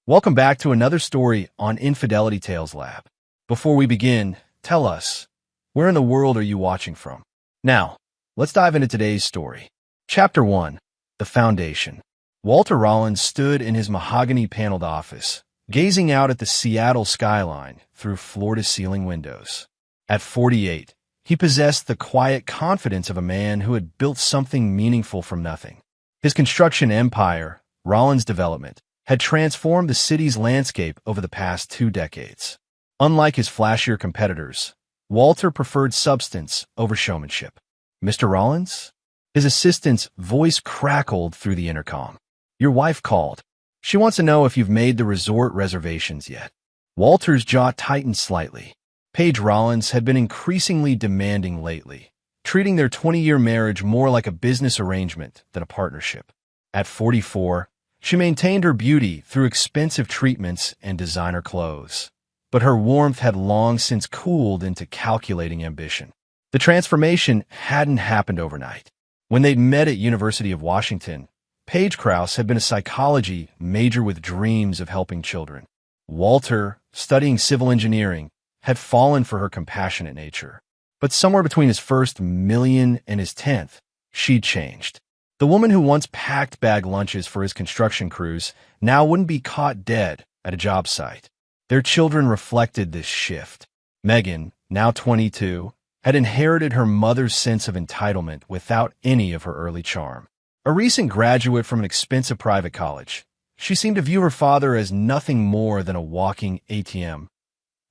Welcome back to another story on Infidelity Tales Lab. Before we begin, tell us, where in the world are you watching from? Now, let's dive into today's story. Chapter 1. The Foundation. Walter Rollins stood in his mahogany-paneled office, gazing out at the Seattle skyline through floor-to-ceiling windows. At 48, he possessed the quiet confidence of a man who had built something meaningful from nothing. His construction empire, Rollins Development, had transformed the city's landscape over the past 2 decades. Unlike his flashier competitors, Walter preferred substance over showmanship. "Mr. Rollins?" His assistant's voice crackled through the intercom. "Your wife called. She wants to know if you've made the resort reservations yet." Walter's jaw tightened slightly. Paige Rollins had been increasingly demanding lately, treating their 20-year marriage more like a business arrangement than a partnership. At 44, she maintained her beauty through expensive treatments and designer clothes, but her warmth had long since cooled into calculating ambition. The transformation hadn't happened overnight. When they'd met at University of Washington, Paige Krause had been a psychology major with dreams of helping children. Walter, studying civil engineering, had fallen for her compassionate nature. But somewhere between his first million and his 10th, she'd changed. The woman who once packed bag lunches for his construction crews now wouldn't be caught dead at a job site. Their children reflected this shift. Megan, now 22, had inherited her mother's sense of entitlement without any of her early charm. A recent graduate from an expensive private college, she seemed to view her father as nothing more than a walking ATM.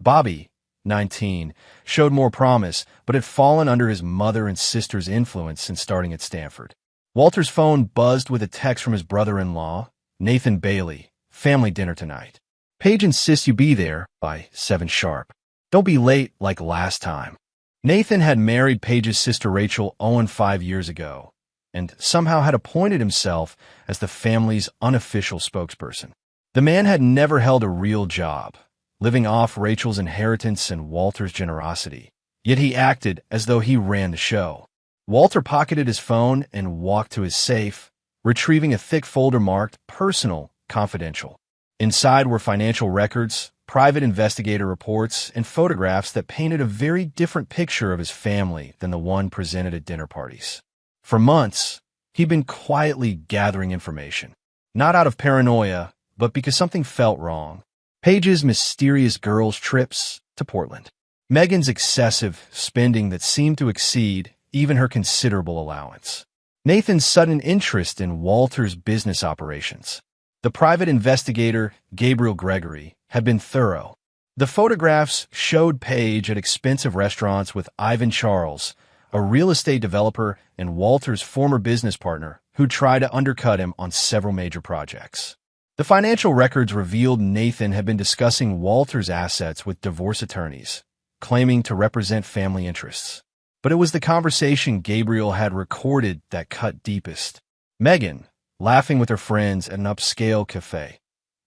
Bobby, 19, showed more promise, but had fallen under his mother and sister's influence since starting at Stanford. Walter's phone buzzed with a text from his brother-in-law, Nathan Bailey. "Family dinner tonight. Paige insists you be there by 7 sharp. Don't be late like last time." Nathan had married Paige's sister Rachel 5 years ago, and somehow had appointed himself as the family's unofficial spokesperson. The man had never held a real job, living off Rachel's inheritance and Walter's generosity, yet he acted as though he ran the show. Walter pocketed his phone and walked to his safe, retrieving a thick folder marked Personal, Confidential. Inside were financial records, private investigator reports, and photographs that painted a very different picture of his family than the one presented at dinner parties. For months, he'd been quietly gathering information, not out of paranoia, but because something felt wrong. Paige's mysterious girls' trips to Portland. Megan's excessive spending that seemed to exceed even her considerable allowance. Nathan's sudden interest in Walter's business operations. The private investigator, Gabriel Gregory, had been thorough. The photographs showed Paige at expensive restaurants with Ivan Charles, a real estate developer and Walter's former business partner, who tried to undercut him on several major projects. The financial records revealed Nathan had been discussing Walter's assets with divorce attorneys, claiming to represent family interests. But it was the conversation Gabriel had recorded that cut deepest. Megan, laughing with her friends at an upscale cafe.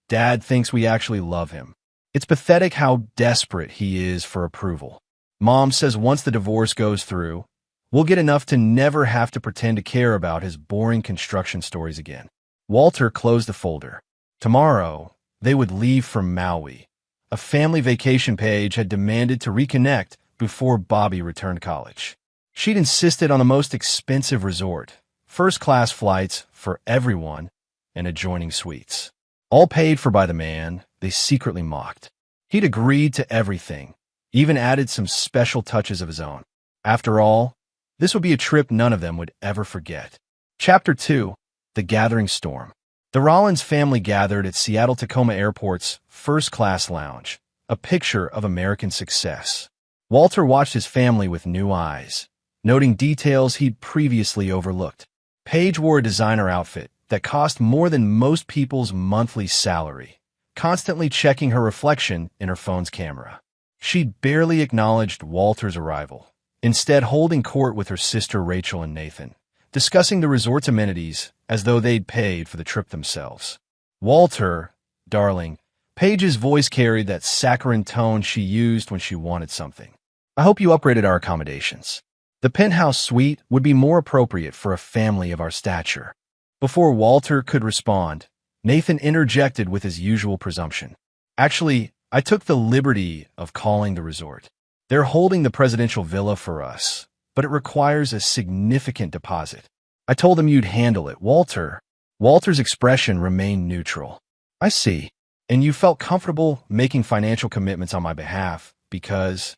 "Dad thinks we actually love him. It's pathetic how desperate he is for approval. Mom says once the divorce goes through, we'll get enough to never have to pretend to care about his boring construction stories again." Walter closed the folder. Tomorrow, they would leave for Maui. A family vacation Paige had demanded to reconnect before Bobby returned to college. She'd insisted on the most expensive resort, first-class flights for everyone, and adjoining suites. All paid for by the man they secretly mocked. He'd agreed to everything, even added some special touches of his own. After all, this would be a trip none of them would ever forget. Chapter 2. The Gathering Storm. The Rollins family gathered at Seattle-Tacoma Airport's first-class lounge, a picture of American success. Walter watched his family with new eyes, noting details he'd previously overlooked. Paige wore a designer outfit that cost more than most people's monthly salary, constantly checking her reflection in her phone's camera. She'd barely acknowledged Walter's arrival, instead holding court with her sister Rachel and Nathan, discussing the resort's amenities as though they'd paid for the trip themselves. "Walter, darling," Paige's voice carried that saccharine tone she used when she wanted something. "I hope you upgraded our accommodations. The penthouse suite would be more appropriate for a family of our stature." Before Walter could respond, Nathan interjected with his usual presumption. Actually, I took the liberty of calling the resort. They're holding the presidential villa for us, but it requires a significant deposit. I told them you'd handle it, Walter. Walter's expression remained neutral. I see. And you felt comfortable making financial commitments on my behalf because...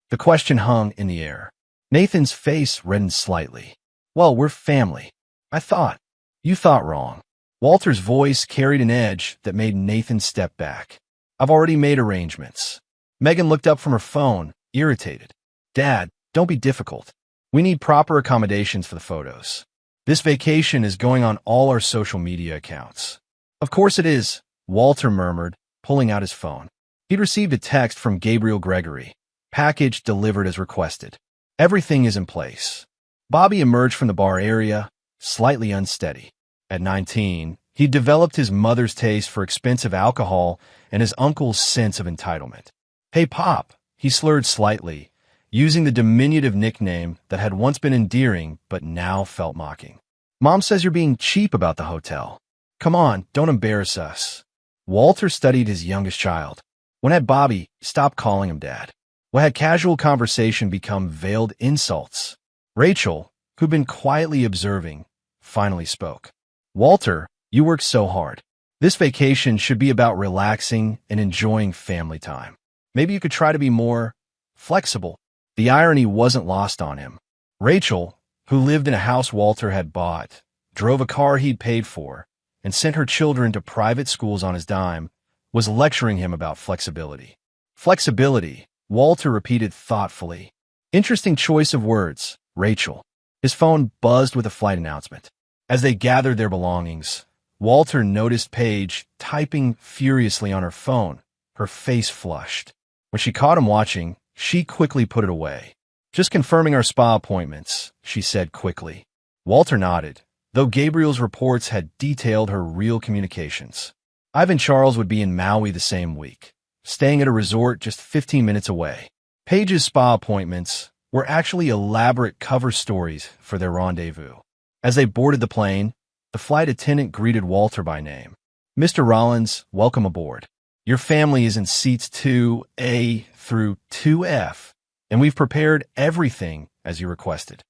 The question hung in the air. Nathan's face reddened slightly. Well, we're family. I thought. You thought wrong. Walter's voice carried an edge that made Nathan step back. I've already made arrangements. Megan looked up from her phone, irritated. Dad, don't be difficult. We need proper accommodations for the photos. This vacation is going on all our social media accounts. Of course it is, Walter murmured, pulling out his phone. He'd received a text from Gabriel Gregory. Package delivered as requested. Everything is in place. Bobby emerged from the bar area, slightly unsteady. At 19, he developed his mother's taste for expensive alcohol and his uncle's sense of entitlement. Hey, Pop, he slurred slightly, using the diminutive nickname that had once been endearing but now felt mocking. Mom says you're being cheap about the hotel. Come on, don't embarrass us. Walter studied his youngest child. When had Bobby stopped calling him Dad? When had casual conversation become veiled insults? Rachel, who'd been quietly observing, finally spoke. Walter, you work so hard. This vacation should be about relaxing and enjoying family time. Maybe you could try to be more flexible. The irony wasn't lost on him. Rachel, who lived in a house Walter had bought, drove a car he'd paid for, and sent her children to private schools on his dime, was lecturing him about flexibility. Flexibility, Walter repeated thoughtfully. Interesting choice of words, Rachel. His phone buzzed with a flight announcement. As they gathered their belongings, Walter noticed Paige typing furiously on her phone, her face flushed. When she caught him watching, she quickly put it away. Just confirming our spa appointments, she said quickly. Walter nodded, though Gabriel's reports had detailed her real communications. Ivan Charles would be in Maui the same week, staying at a resort just 15 minutes away. Paige's spa appointments were actually elaborate cover stories for their rendezvous. As they boarded the plane, the flight attendant greeted Walter by name. Mr. Rollins, welcome aboard. Your family is in seats 2A through 2F, and we've prepared everything as you requested.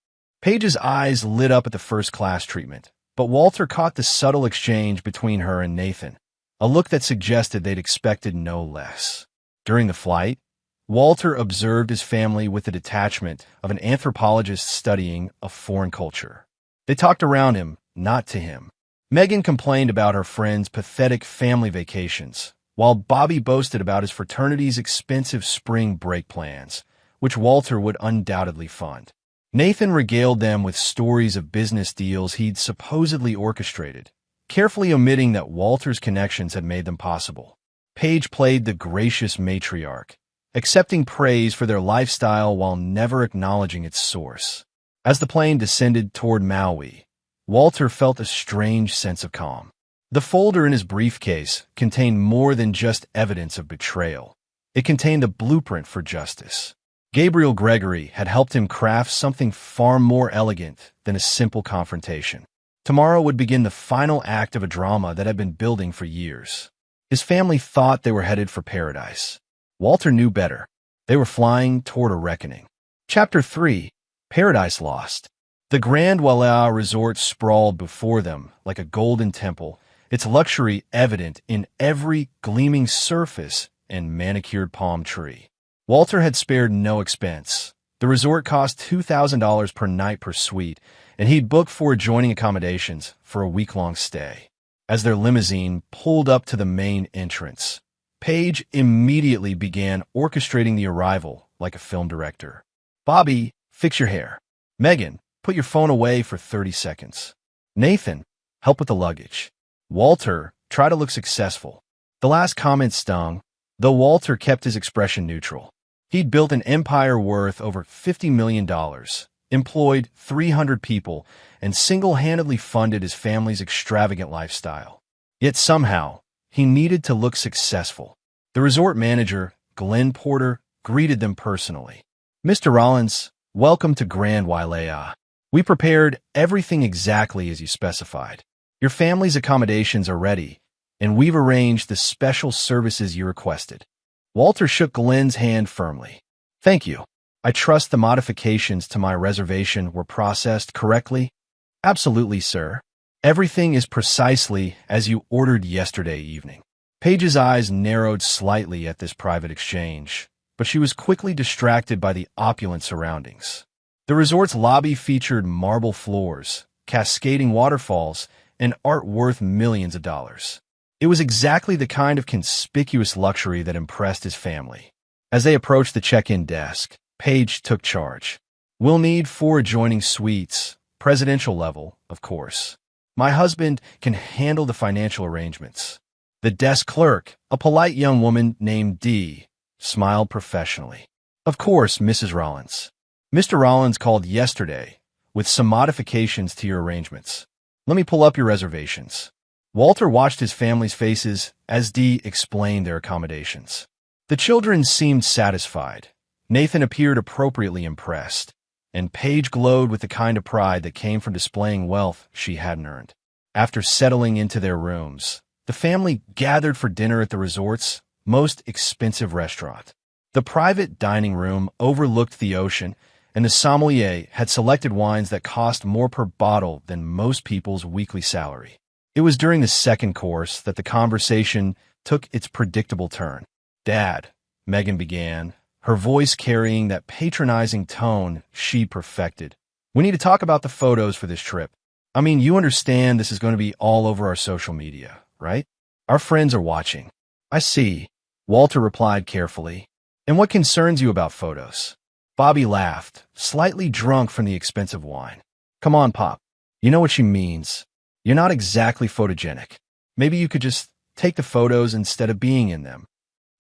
Paige's eyes lit up at the first-class treatment, but Walter caught the subtle exchange between her and Nathan, a look that suggested they'd expected no less. During the flight, Walter observed his family with the detachment of an anthropologist studying a foreign culture. They talked around him, not to him. Megan complained about her friend's pathetic family vacations, while Bobby boasted about his fraternity's expensive spring break plans, which Walter would undoubtedly fund. Nathan regaled them with stories of business deals he'd supposedly orchestrated, carefully omitting that Walter's connections had made them possible. Paige played the gracious matriarch, accepting praise for their lifestyle while never acknowledging its source. As the plane descended toward Maui, Walter felt a strange sense of calm. The folder in his briefcase contained more than just evidence of betrayal. It contained a blueprint for justice. Gabriel Gregory had helped him craft something far more elegant than a simple confrontation. Tomorrow would begin the final act of a drama that had been building for years. His family thought they were headed for paradise. Walter knew better. They were flying toward a reckoning. Chapter 3. Paradise Lost. The Grand Wailea Resort sprawled before them like a golden temple, its luxury evident in every gleaming surface and manicured palm tree. Walter had spared no expense. The resort cost $2,000 per night per suite, and he'd booked for adjoining accommodations for a week-long stay. As their limousine pulled up to the main entrance, Paige immediately began orchestrating the arrival like a film director. Bobby, fix your hair. Megan, put your phone away for 30 seconds. Nathan, help with the luggage. Walter, try to look successful. The last comment stung, though Walter kept his expression neutral. He'd built an empire worth over $50 million, employed 300 people, and single-handedly funded his family's extravagant lifestyle. Yet somehow, he needed to look successful. The resort manager, Glenn Porter, greeted them personally. Mr. Rollins, welcome to Grand Wailea. We prepared everything exactly as you specified. Your family's accommodations are ready, and we've arranged the special services you requested. Walter shook Glenn's hand firmly. Thank you. I trust the modifications to my reservation were processed correctly? Absolutely, sir. Everything is precisely as you ordered yesterday evening. Paige's eyes narrowed slightly at this private exchange, but she was quickly distracted by the opulent surroundings. The resort's lobby featured marble floors, cascading waterfalls, and art worth millions of dollars. It was exactly the kind of conspicuous luxury that impressed his family. As they approached the check-in desk, Paige took charge. We'll need 4 adjoining suites, presidential level, of course. My husband can handle the financial arrangements. The desk clerk, a polite young woman named Dee, smiled professionally. Of course, Mrs. Rollins. Mr. Rollins called yesterday with some modifications to your arrangements. Let me pull up your reservations. Walter watched his family's faces as Dee explained their accommodations. The children seemed satisfied. Nathan appeared appropriately impressed, and Paige glowed with the kind of pride that came from displaying wealth she hadn't earned. After settling into their rooms, the family gathered for dinner at the resort's most expensive restaurant. The private dining room overlooked the ocean, and the sommelier had selected wines that cost more per bottle than most people's weekly salary. It was during the second course that the conversation took its predictable turn. Dad, Megan began, her voice carrying that patronizing tone she perfected. We need to talk about the photos for this trip. I mean, you understand this is going to be all over our social media, right? Our friends are watching. I see, Walter replied carefully. And what concerns you about photos? Bobby laughed, slightly drunk from the expensive wine. Come on, Pop. You know what she means. You're not exactly photogenic. Maybe you could just take the photos instead of being in them.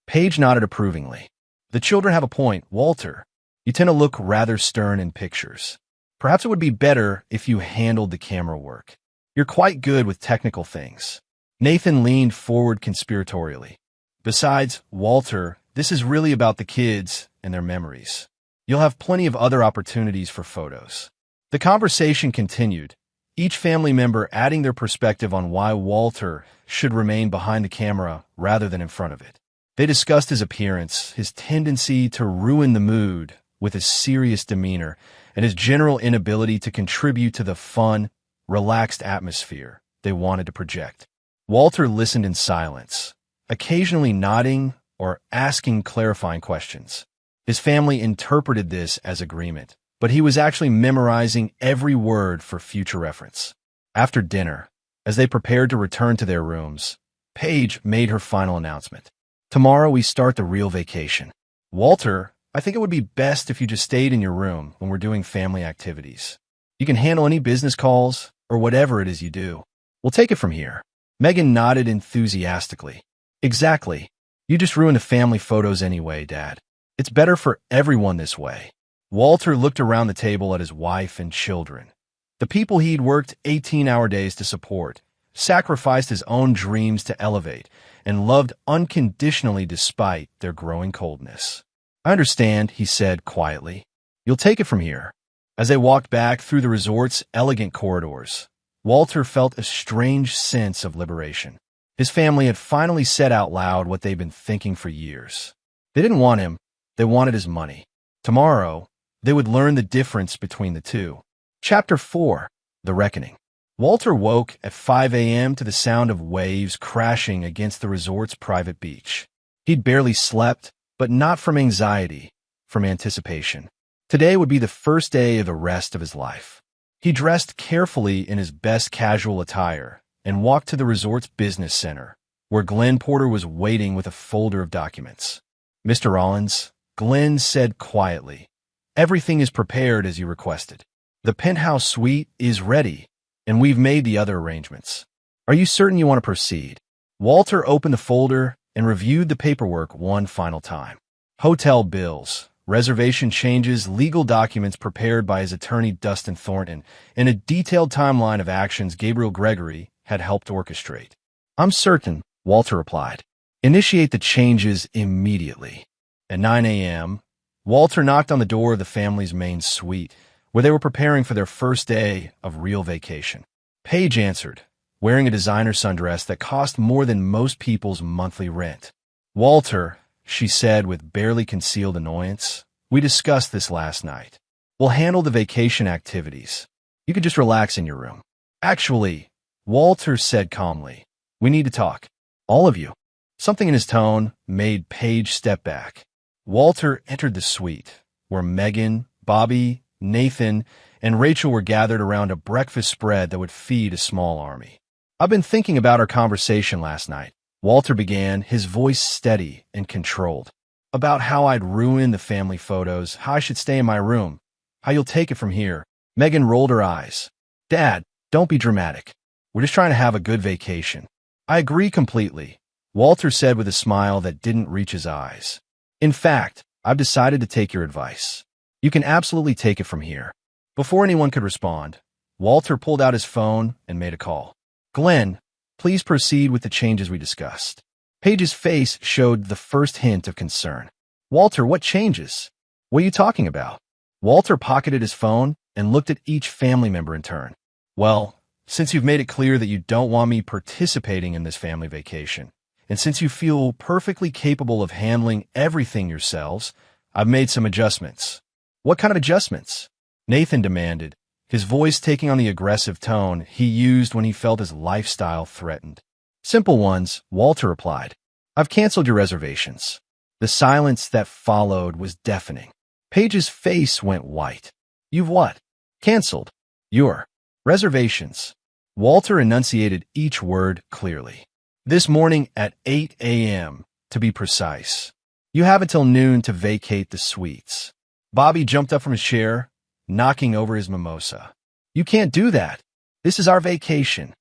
Paige nodded approvingly. The children have a point, Walter. You tend to look rather stern in pictures. Perhaps it would be better if you handled the camera work. You're quite good with technical things. Nathan leaned forward conspiratorially. Besides, Walter, this is really about the kids and their memories. You'll have plenty of other opportunities for photos. The conversation continued, each family member adding their perspective on why Walter should remain behind the camera rather than in front of it. They discussed his appearance, his tendency to ruin the mood with his serious demeanor, and his general inability to contribute to the fun, relaxed atmosphere they wanted to project. Walter listened in silence, occasionally nodding or asking clarifying questions. His family interpreted this as agreement, but he was actually memorizing every word for future reference. After dinner, as they prepared to return to their rooms, Paige made her final announcement. Tomorrow we start the real vacation. Walter, I think it would be best if you just stayed in your room when we're doing family activities. You can handle any business calls or whatever it is you do. We'll take it from here. Megan nodded enthusiastically. Exactly. You just ruined the family photos anyway, Dad. It's better for everyone this way. Walter looked around the table at his wife and children. The people he'd worked 18-hour days to support, sacrificed his own dreams to elevate, and loved unconditionally despite their growing coldness. I understand, he said quietly. You'll take it from here. As they walked back through the resort's elegant corridors, Walter felt a strange sense of liberation. His family had finally said out loud what they'd been thinking for years. They didn't want him, they wanted his money. Tomorrow, they would learn the difference between the two. Chapter 4, The Reckoning. Walter woke at 5 a.m. to the sound of waves crashing against the resort's private beach. He'd barely slept, but not from anxiety, from anticipation. Today would be the first day of the rest of his life. He dressed carefully in his best casual attire and walked to the resort's business center, where Glenn Porter was waiting with a folder of documents. Mr. Rollins, Glenn said quietly, everything is prepared as you requested. The penthouse suite is ready, and we've made the other arrangements. Are you certain you want to proceed? Walter opened the folder and reviewed the paperwork one final time. Hotel bills, reservation changes, legal documents prepared by his attorney Dustin Thornton, and a detailed timeline of actions Gabriel Gregory had helped orchestrate. I'm certain, Walter replied. Initiate the changes immediately. At 9 a.m., Walter knocked on the door of the family's main suite, where they were preparing for their first day of real vacation. Paige answered, wearing a designer sundress that cost more than most people's monthly rent. "Walter," she said with barely concealed annoyance, "we discussed this last night. We'll handle the vacation activities. You can just relax in your room." "Actually," Walter said calmly, "we need to talk. All of you." Something in his tone made Paige step back. Walter entered the suite, where Megan, Bobby, Nathan, and Rachel were gathered around a breakfast spread that would feed a small army. "I've been thinking about our conversation last night," Walter began, his voice steady and controlled. "About how I'd ruin the family photos, how I should stay in my room, how you'll take it from here." Megan rolled her eyes. "Dad, don't be dramatic. We're just trying to have a good vacation." "I agree completely," Walter said with a smile that didn't reach his eyes. "In fact, I've decided to take your advice. You can absolutely take it from here." Before anyone could respond, Walter pulled out his phone and made a call. "Glenn, please proceed with the changes we discussed." Paige's face showed the first hint of concern. "Walter, what changes? What are you talking about?" Walter pocketed his phone and looked at each family member in turn. "Well, since you've made it clear that you don't want me participating in this family vacation, and since you feel perfectly capable of handling everything yourselves, I've made some adjustments." "What kind of adjustments?" Nathan demanded, his voice taking on the aggressive tone he used when he felt his lifestyle threatened. "Simple ones," Walter replied. "I've canceled your reservations." The silence that followed was deafening. Paige's face went white. "You've what?" "Canceled your reservations." Walter enunciated each word clearly. "This morning at 8 a.m., to be precise. You have until noon to vacate the suites." Bobby jumped up from his chair, knocking over his mimosa. "You can't do that. This is our vacation."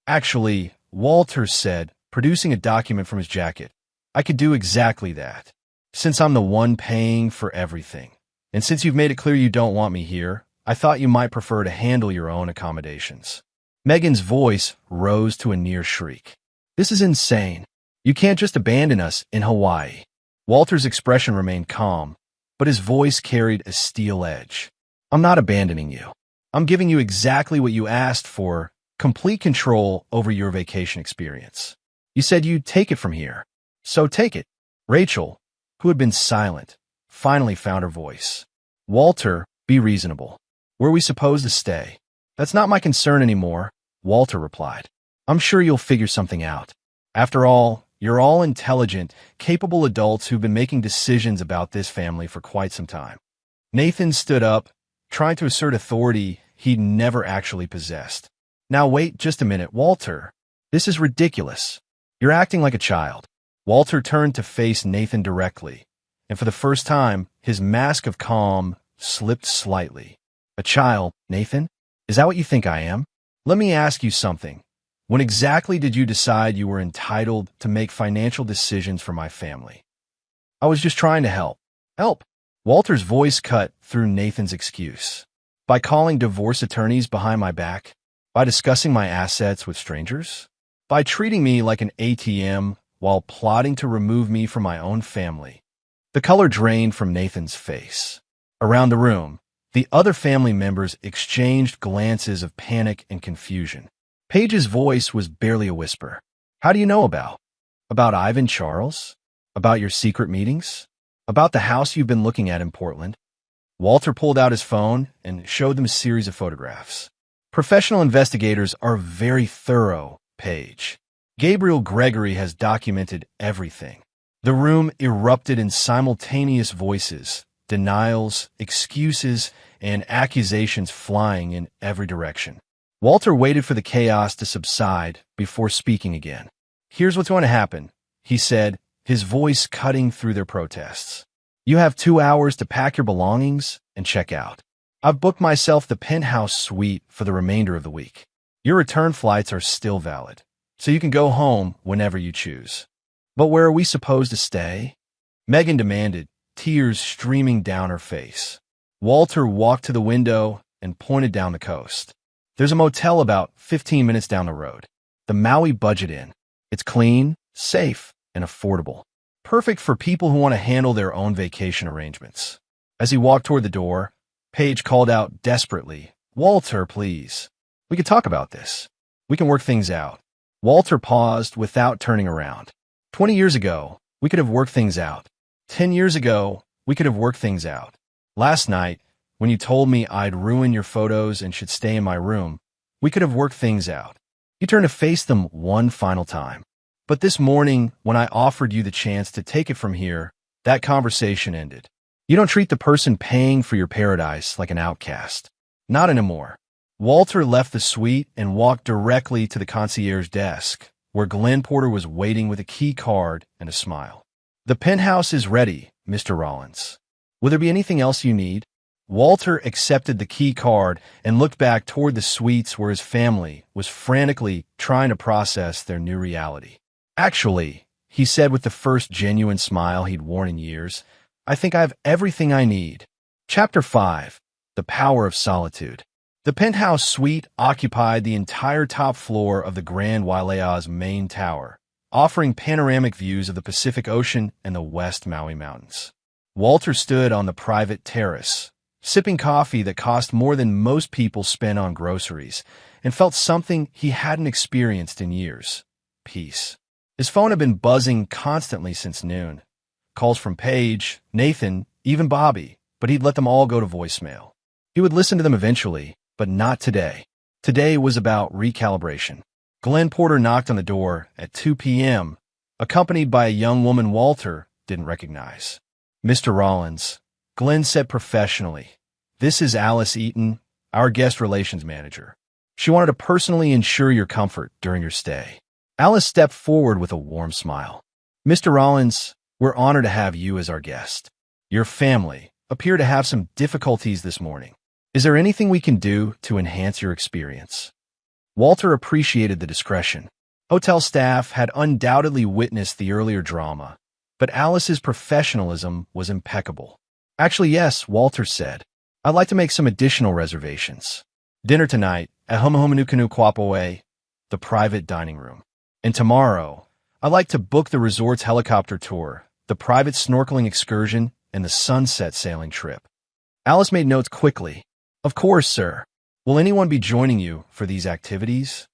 "Actually," Walter said, producing a document from his jacket, "I could do exactly that. Since I'm the one paying for everything, and since you've made it clear you don't want me here, I thought you might prefer to handle your own accommodations." Megan's voice rose to a near shriek. "This is insane. You can't just abandon us in Hawaii." Walter's expression remained calm, but his voice carried a steel edge. "I'm not abandoning you. I'm giving you exactly what you asked for, complete control over your vacation experience. You said you'd take it from here, so take it." Rachel, who had been silent, finally found her voice. "Walter, be reasonable. Where are we supposed to stay?" "That's not my concern anymore," Walter replied. "I'm sure you'll figure something out. After all, you're all intelligent, capable adults who've been making decisions about this family for quite some time." Nathan stood up, trying to assert authority he'd never actually possessed. "Now wait just a minute, Walter. This is ridiculous. You're acting like a child." Walter turned to face Nathan directly, and for the first time, his mask of calm slipped slightly. "A child, Nathan? Is that what you think I am? Let me ask you something. When exactly did you decide you were entitled to make financial decisions for my family?" "I was just trying to help." "Help?" Walter's voice cut through Nathan's excuse. "By calling divorce attorneys behind my back? By discussing my assets with strangers? By treating me like an ATM while plotting to remove me from my own family?" The color drained from Nathan's face. Around the room, the other family members exchanged glances of panic and confusion. Paige's voice was barely a whisper. "How do you know about? About Ivan Charles? About your secret meetings? About the house you've been looking at in Portland?" Walter pulled out his phone and showed them a series of photographs. "Professional investigators are very thorough, Paige. Gabriel Gregory has documented everything." The room erupted in simultaneous voices, denials, excuses, and accusations flying in every direction. Walter waited for the chaos to subside before speaking again. "Here's what's going to happen," he said, his voice cutting through their protests. "You have 2 hours to pack your belongings and check out. I've booked myself the penthouse suite for the remainder of the week. Your return flights are still valid, so you can go home whenever you choose." "But where are we supposed to stay?" Megan demanded, tears streaming down her face. Walter walked to the window and pointed down the coast. "There's a motel about 15 minutes down the road. The Maui Budget Inn. It's clean, safe, and affordable. Perfect for people who want to handle their own vacation arrangements." As he walked toward the door, Paige called out desperately, "Walter, please. We could talk about this." We can work things out. Walter paused without turning around. 20 years ago, we could have worked things out. 10 years ago, we could have worked things out. Last night, when you told me I'd ruin your photos and should stay in my room, we could have worked things out. You turned to face them one final time. But this morning, when I offered you the chance to take it from here, that conversation ended. You don't treat the person paying for your paradise like an outcast. Not anymore. Walter left the suite and walked directly to the concierge desk, where Glenn Porter was waiting with a key card and a smile. The penthouse is ready, Mr. Rollins. Will there be anything else you need? Walter accepted the key card and looked back toward the suites where his family was frantically trying to process their new reality. Actually, he said with the first genuine smile he'd worn in years, I think I have everything I need. Chapter 5. The Power of Solitude. The penthouse suite occupied the entire top floor of the Grand Wailea's main tower, offering panoramic views of the Pacific Ocean and the West Maui Mountains. Walter stood on the private terrace, sipping coffee that cost more than most people spend on groceries, and felt something he hadn't experienced in years: peace. His phone had been buzzing constantly since noon. Calls from Paige, Nathan, even Bobby, but he'd let them all go to voicemail. He would listen to them eventually, but not today. Today was about recalibration. Glenn Porter knocked on the door at 2 p.m., accompanied by a young woman Walter didn't recognize. Mr. Rollins, Glenn said professionally, this is Alice Eaton, our guest relations manager. She wanted to personally ensure your comfort during your stay. Alice stepped forward with a warm smile. Mr. Rollins, we're honored to have you as our guest. Your family appear to have some difficulties this morning. Is there anything we can do to enhance your experience? Walter appreciated the discretion. Hotel staff had undoubtedly witnessed the earlier drama, but Alice's professionalism was impeccable. Actually, yes, Walter said. I'd like to make some additional reservations. Dinner tonight at Homohomanukanu Kwapoe, the private dining room. And tomorrow, I'd like to book the resort's helicopter tour, the private snorkeling excursion, and the sunset sailing trip. Alice made notes quickly. Of course, sir. Will anyone be joining you for these activities?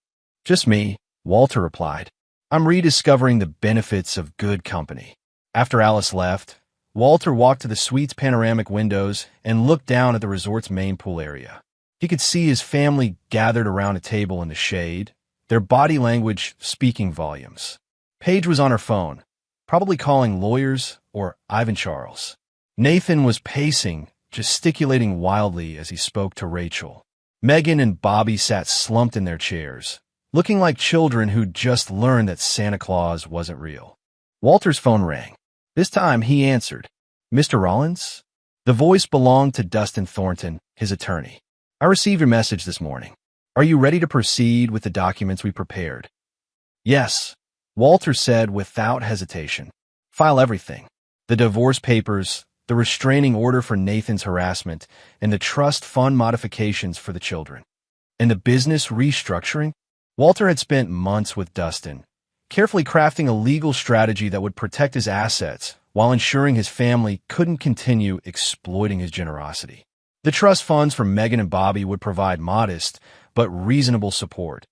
Just me, Walter replied. I'm rediscovering the benefits of good company. After Alice left, Walter walked to the suite's panoramic windows and looked down at the resort's main pool area. He could see his family gathered around a table in the shade, their body language speaking volumes. Paige was on her phone, probably calling lawyers or Ivan Charles. Nathan was pacing, gesticulating wildly as he spoke to Rachel. Megan and Bobby sat slumped in their chairs, looking like children who'd just learned that Santa Claus wasn't real. Walter's phone rang. This time he answered. Mr. Rollins? The voice belonged to Dustin Thornton, his attorney. I received your message this morning. Are you ready to proceed with the documents we prepared? Yes, Walter said without hesitation. File everything. The divorce papers, the restraining order for Nathan's harassment, and the trust fund modifications for the children. And the business restructuring? Walter had spent months with Dustin, carefully crafting a legal strategy that would protect his assets while ensuring his family couldn't continue exploiting his generosity. The trust funds for Megan and Bobby would provide modest but reasonable support,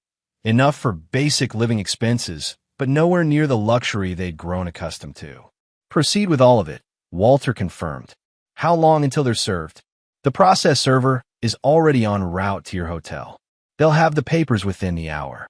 enough for basic living expenses, but nowhere near the luxury they'd grown accustomed to. Proceed with all of it, Walter confirmed. How long until they're served? The process server is already en route to your hotel. They'll have the papers within the hour.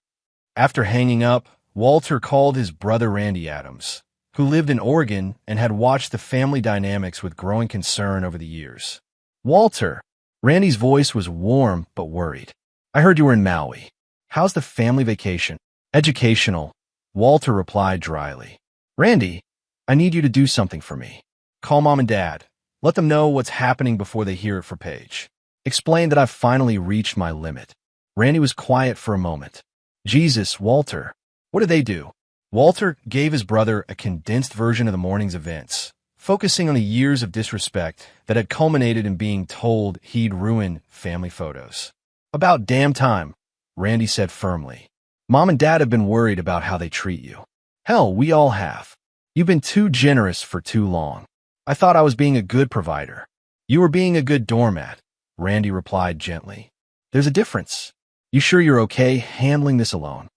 After hanging up, Walter called his brother Randy Adams, who lived in Oregon and had watched the family dynamics with growing concern over the years. Walter, Randy's voice was warm but worried. I heard you were in Maui. How's the family vacation? Educational, Walter replied dryly. Randy, I need you to do something for me. Call Mom and Dad. Let them know what's happening before they hear it from Paige. Explain that I've finally reached my limit. Randy was quiet for a moment. Jesus, Walter. What did they do? Walter gave his brother a condensed version of the morning's events, focusing on the years of disrespect that had culminated in being told he'd ruin family photos. About damn time, Randy said firmly. Mom and Dad have been worried about how they treat you. Hell, we all have. You've been too generous for too long. I thought I was being a good provider. You were being a good doormat, Randy replied gently. There's a difference. You sure you're okay handling this alone?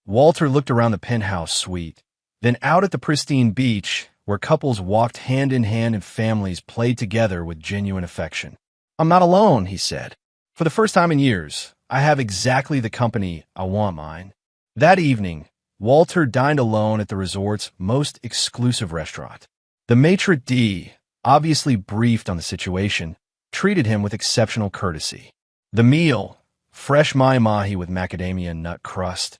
Walter looked around the penthouse suite, then out at the pristine beach where couples walked hand in hand and families played together with genuine affection. I'm not alone, he said. For the first time in years, I have exactly the company I want mine. That evening, Walter dined alone at the resort's most exclusive restaurant. The maitre d', obviously briefed on the situation, treated him with exceptional courtesy. The meal, fresh mahi-mahi with macadamia nut crust,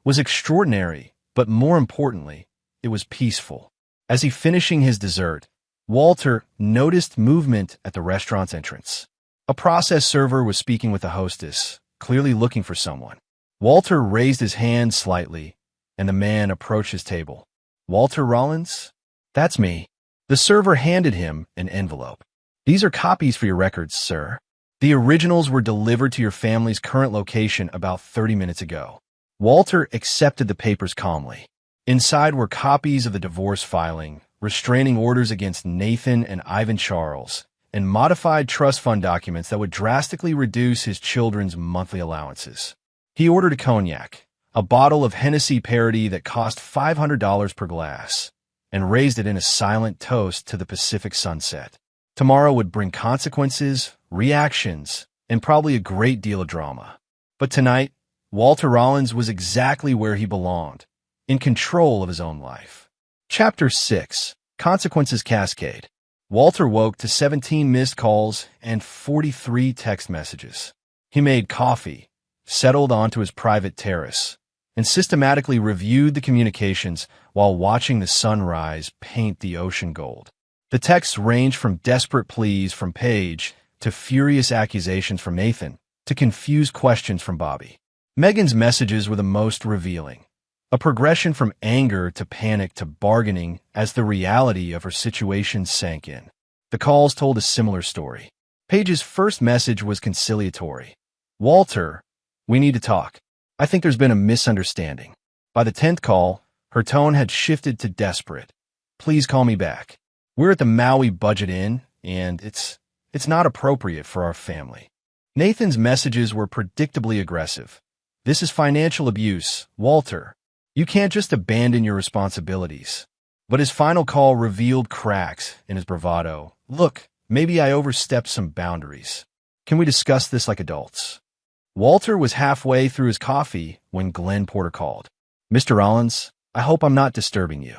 was extraordinary, but more importantly, it was peaceful. As he finishing his dessert, Walter noticed movement at the restaurant's entrance. A process server was speaking with the hostess, clearly looking for someone. Walter raised his hand slightly, and the man approached his table. Walter Rollins? That's me. The server handed him an envelope. These are copies for your records, sir. The originals were delivered to your family's current location about 30 minutes ago. Walter accepted the papers calmly. Inside were copies of the divorce filing, restraining orders against Nathan and Ivan Charles, and modified trust fund documents that would drastically reduce his children's monthly allowances. He ordered a cognac, a bottle of Hennessy parody that cost $500 per glass, and raised it in a silent toast to the Pacific sunset. Tomorrow would bring consequences, reactions, and probably a great deal of drama. But tonight, Walter Rollins was exactly where he belonged, in control of his own life. Chapter 6. Consequences Cascade. Walter woke to 17 missed calls and 43 text messages. He made coffee, settled onto his private terrace, and systematically reviewed the communications while watching the sunrise paint the ocean gold. The texts ranged from desperate pleas from Paige to furious accusations from Nathan to confused questions from Bobby. Megan's messages were the most revealing, a progression from anger to panic to bargaining as the reality of her situation sank in. The calls told a similar story. Paige's first message was conciliatory. Walter, we need to talk. I think there's been a misunderstanding. By the 10th call, her tone had shifted to desperate. Please call me back. We're at the Maui Budget Inn, and it's not appropriate for our family. Nathan's messages were predictably aggressive. This is financial abuse, Walter. You can't just abandon your responsibilities. But his final call revealed cracks in his bravado. Look, maybe I overstepped some boundaries. Can we discuss this like adults? Walter was halfway through his coffee when Glenn Porter called. Mr. Rollins, I hope I'm not disturbing you.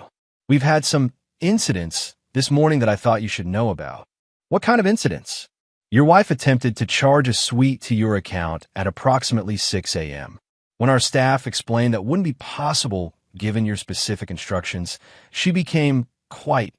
We've had some incidents this morning that I thought you should know about. What kind of incidents? Your wife attempted to charge a suite to your account at approximately 6 a.m. When our staff explained that wouldn't be possible given your specific instructions, she became quite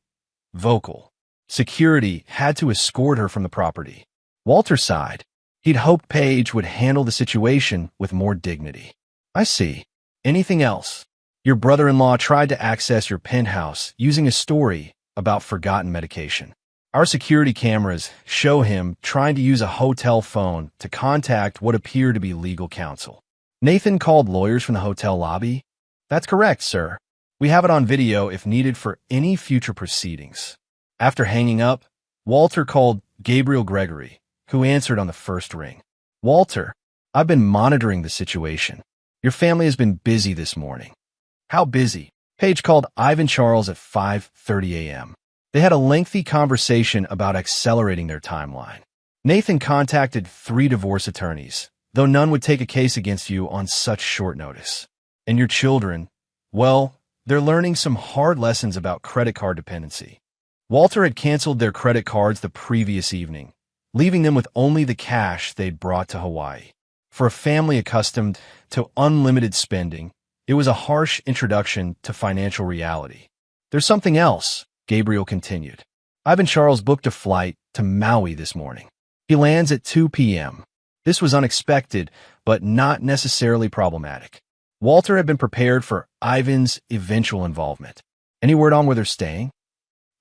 vocal. Security had to escort her from the property. Walter sighed. He'd hoped Paige would handle the situation with more dignity. I see. Anything else? Your brother-in-law tried to access your penthouse using a story about forgotten medication. Our security cameras show him trying to use a hotel phone to contact what appeared to be legal counsel. Nathan called lawyers from the hotel lobby? That's correct, sir. We have it on video if needed for any future proceedings. After hanging up, Walter called Gabriel Gregory, who answered on the first ring. Walter, I've been monitoring the situation. Your family has been busy this morning. How busy? Paige called Ivan Charles at 5:30 a.m. They had a lengthy conversation about accelerating their timeline. Nathan contacted 3 divorce attorneys, though none would take a case against you on such short notice. And your children, well, they're learning some hard lessons about credit card dependency. Walter had canceled their credit cards the previous evening, leaving them with only the cash they'd brought to Hawaii. For a family accustomed to unlimited spending, it was a harsh introduction to financial reality. There's something else, Gabriel continued. Ivan Charles booked a flight to Maui this morning. He lands at 2 p.m. This was unexpected, but not necessarily problematic. Walter had been prepared for Ivan's eventual involvement. Any word on where they're staying?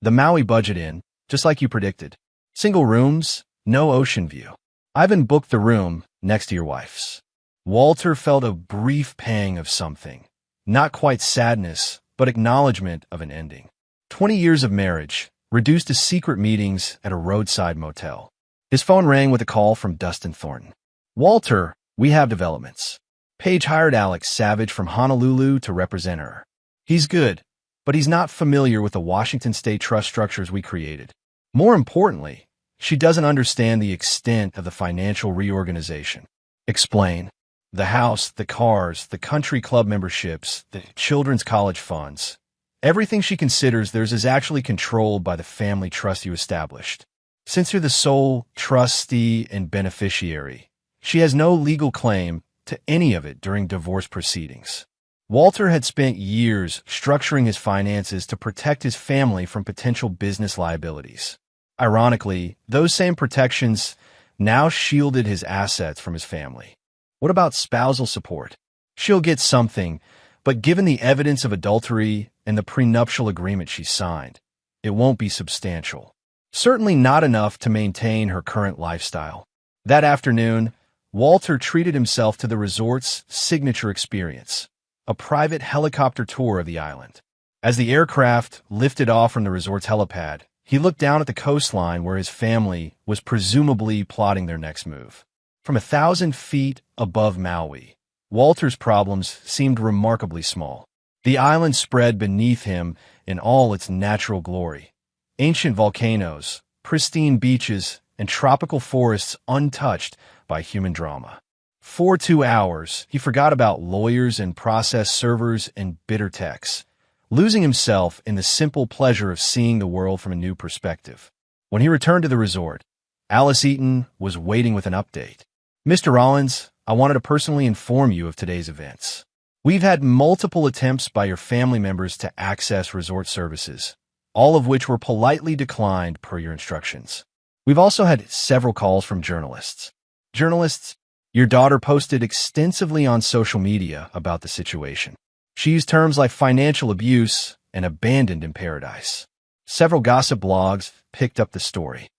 The Maui Budget Inn, just like you predicted. Single rooms, no ocean view. Ivan booked the room next to your wife's. Walter felt a brief pang of something. Not quite sadness, but acknowledgement of an ending. 20 years of marriage, reduced to secret meetings at a roadside motel. His phone rang with a call from Dustin Thornton. Walter, We have developments. Paige hired Alex Savage from Honolulu to represent her. He's good, but he's not familiar with the Washington state trust structures we created. More importantly, she doesn't understand the extent of the financial reorganization. Explain. The house, the cars, the country club memberships, the children's college funds. Everything she considers theirs is actually controlled by the family trust you established. Since you're the sole trustee and beneficiary, she has no legal claim to any of it during divorce proceedings. Walter had spent years structuring his finances to protect his family from potential business liabilities. Ironically, those same protections now shielded his assets from his family. What about spousal support? She'll get something, but given the evidence of adultery and the prenuptial agreement she signed, it won't be substantial. Certainly not enough to maintain her current lifestyle. That afternoon, Walter treated himself to the resort's signature experience, a private helicopter tour of the island. As the aircraft lifted off from the resort's helipad, he looked down at the coastline where his family was presumably plotting their next move. From 1,000 feet above Maui, Walter's problems seemed remarkably small. The island spread beneath him in all its natural glory. Ancient volcanoes, pristine beaches, and tropical forests untouched by human drama. For 2 hours, he forgot about lawyers and process servers and bitter texts, losing himself in the simple pleasure of seeing the world from a new perspective. When he returned to the resort, Alice Eaton was waiting with an update. Mr. Rollins, I wanted to personally inform you of today's events. We've had multiple attempts by your family members to access resort services, all of which were politely declined per your instructions. We've also had several calls from journalists. Journalists, your daughter posted extensively on social media about the situation. She used terms like financial abuse and abandoned in paradise. Several gossip blogs picked up the story.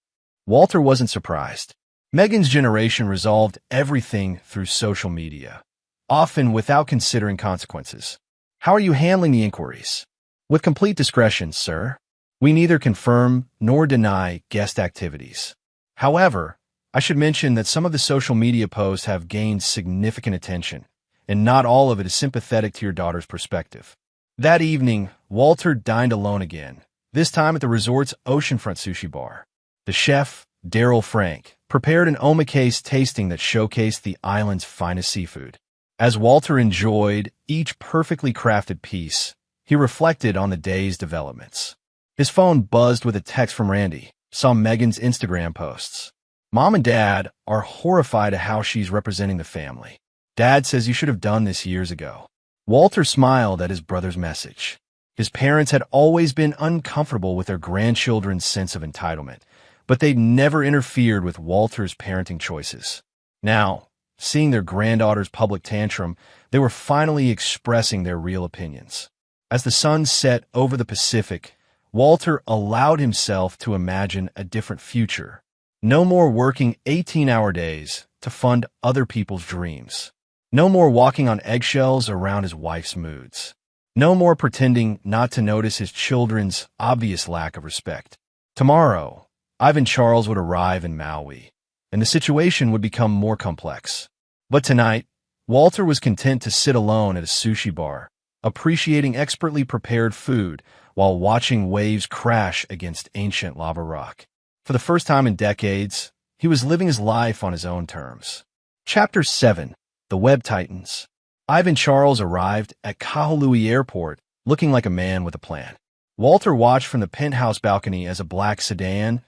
Walter wasn't surprised. Megan's generation resolved everything through social media, often without considering consequences. How are you handling the inquiries? With complete discretion, sir. We neither confirm nor deny guest activities. However, I should mention that some of the social media posts have gained significant attention, and not all of it is sympathetic to your daughter's perspective. That evening, Walter dined alone again, this time at the resort's oceanfront sushi bar. The chef, Daryl Frank, prepared an omakase tasting that showcased the island's finest seafood. As Walter enjoyed each perfectly crafted piece, he reflected on the day's developments. His phone buzzed with a text from Randy, saw Megan's Instagram posts. Mom and Dad are horrified at how she's representing the family. Dad says you should have done this years ago. Walter smiled at his brother's message. His parents had always been uncomfortable with their grandchildren's sense of entitlement, but they'd never interfered with Walter's parenting choices. Now, seeing their granddaughter's public tantrum, they were finally expressing their real opinions. As the sun set over the Pacific, Walter allowed himself to imagine a different future. No more working 18-hour days to fund other people's dreams. No more walking on eggshells around his wife's moods. No more pretending not to notice his children's obvious lack of respect. Tomorrow, Ivan Charles would arrive in Maui, and the situation would become more complex. But tonight, Walter was content to sit alone at a sushi bar, appreciating expertly prepared food while watching waves crash against ancient lava rock. For the first time in decades, he was living his life on his own terms. Chapter 7. The Web Titans. Ivan Charles arrived at Kahului Airport looking like a man with a plan. Walter watched from the penthouse balcony as a black sedan,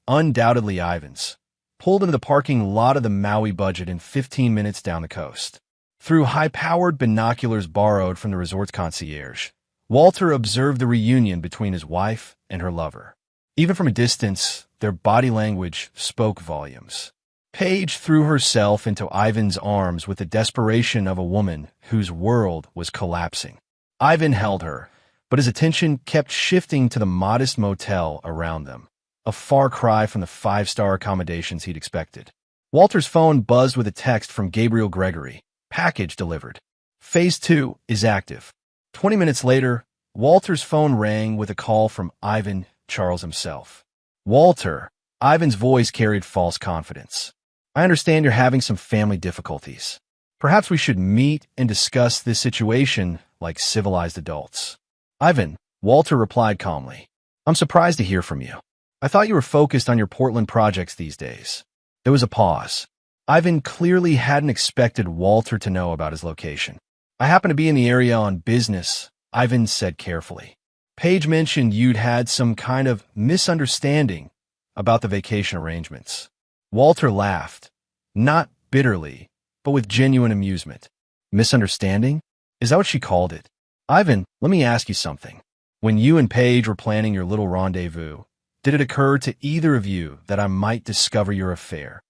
undoubtedly Ivan's, pulled into the parking lot of the Maui budget in 15 minutes down the coast. Through high-powered binoculars borrowed from the resort's concierge, Walter observed the reunion between his wife and her lover. Even from a distance, their body language spoke volumes. Paige threw herself into Ivan's arms with the desperation of a woman whose world was collapsing. Ivan held her, but his attention kept shifting to the modest motel around them, a far cry from the five-star accommodations he'd expected. Walter's phone buzzed with a text from Gabriel Gregory. Package delivered. Phase 2 is active. 20 minutes later, Walter's phone rang with a call from Ivan Charles himself. Walter, Ivan's voice carried false confidence. I understand you're having some family difficulties. Perhaps we should meet and discuss this situation like civilized adults. Ivan, Walter replied calmly. I'm surprised to hear from you. I thought you were focused on your Portland projects these days. There was a pause. Ivan clearly hadn't expected Walter to know about his location. I happen to be in the area on business, Ivan said carefully. Paige mentioned you'd had some kind of misunderstanding about the vacation arrangements. Walter laughed, not bitterly, but with genuine amusement. Misunderstanding? Is that what she called it? Ivan, let me ask you something. When you and Paige were planning your little rendezvous, did it occur to either of you that I might discover your affair?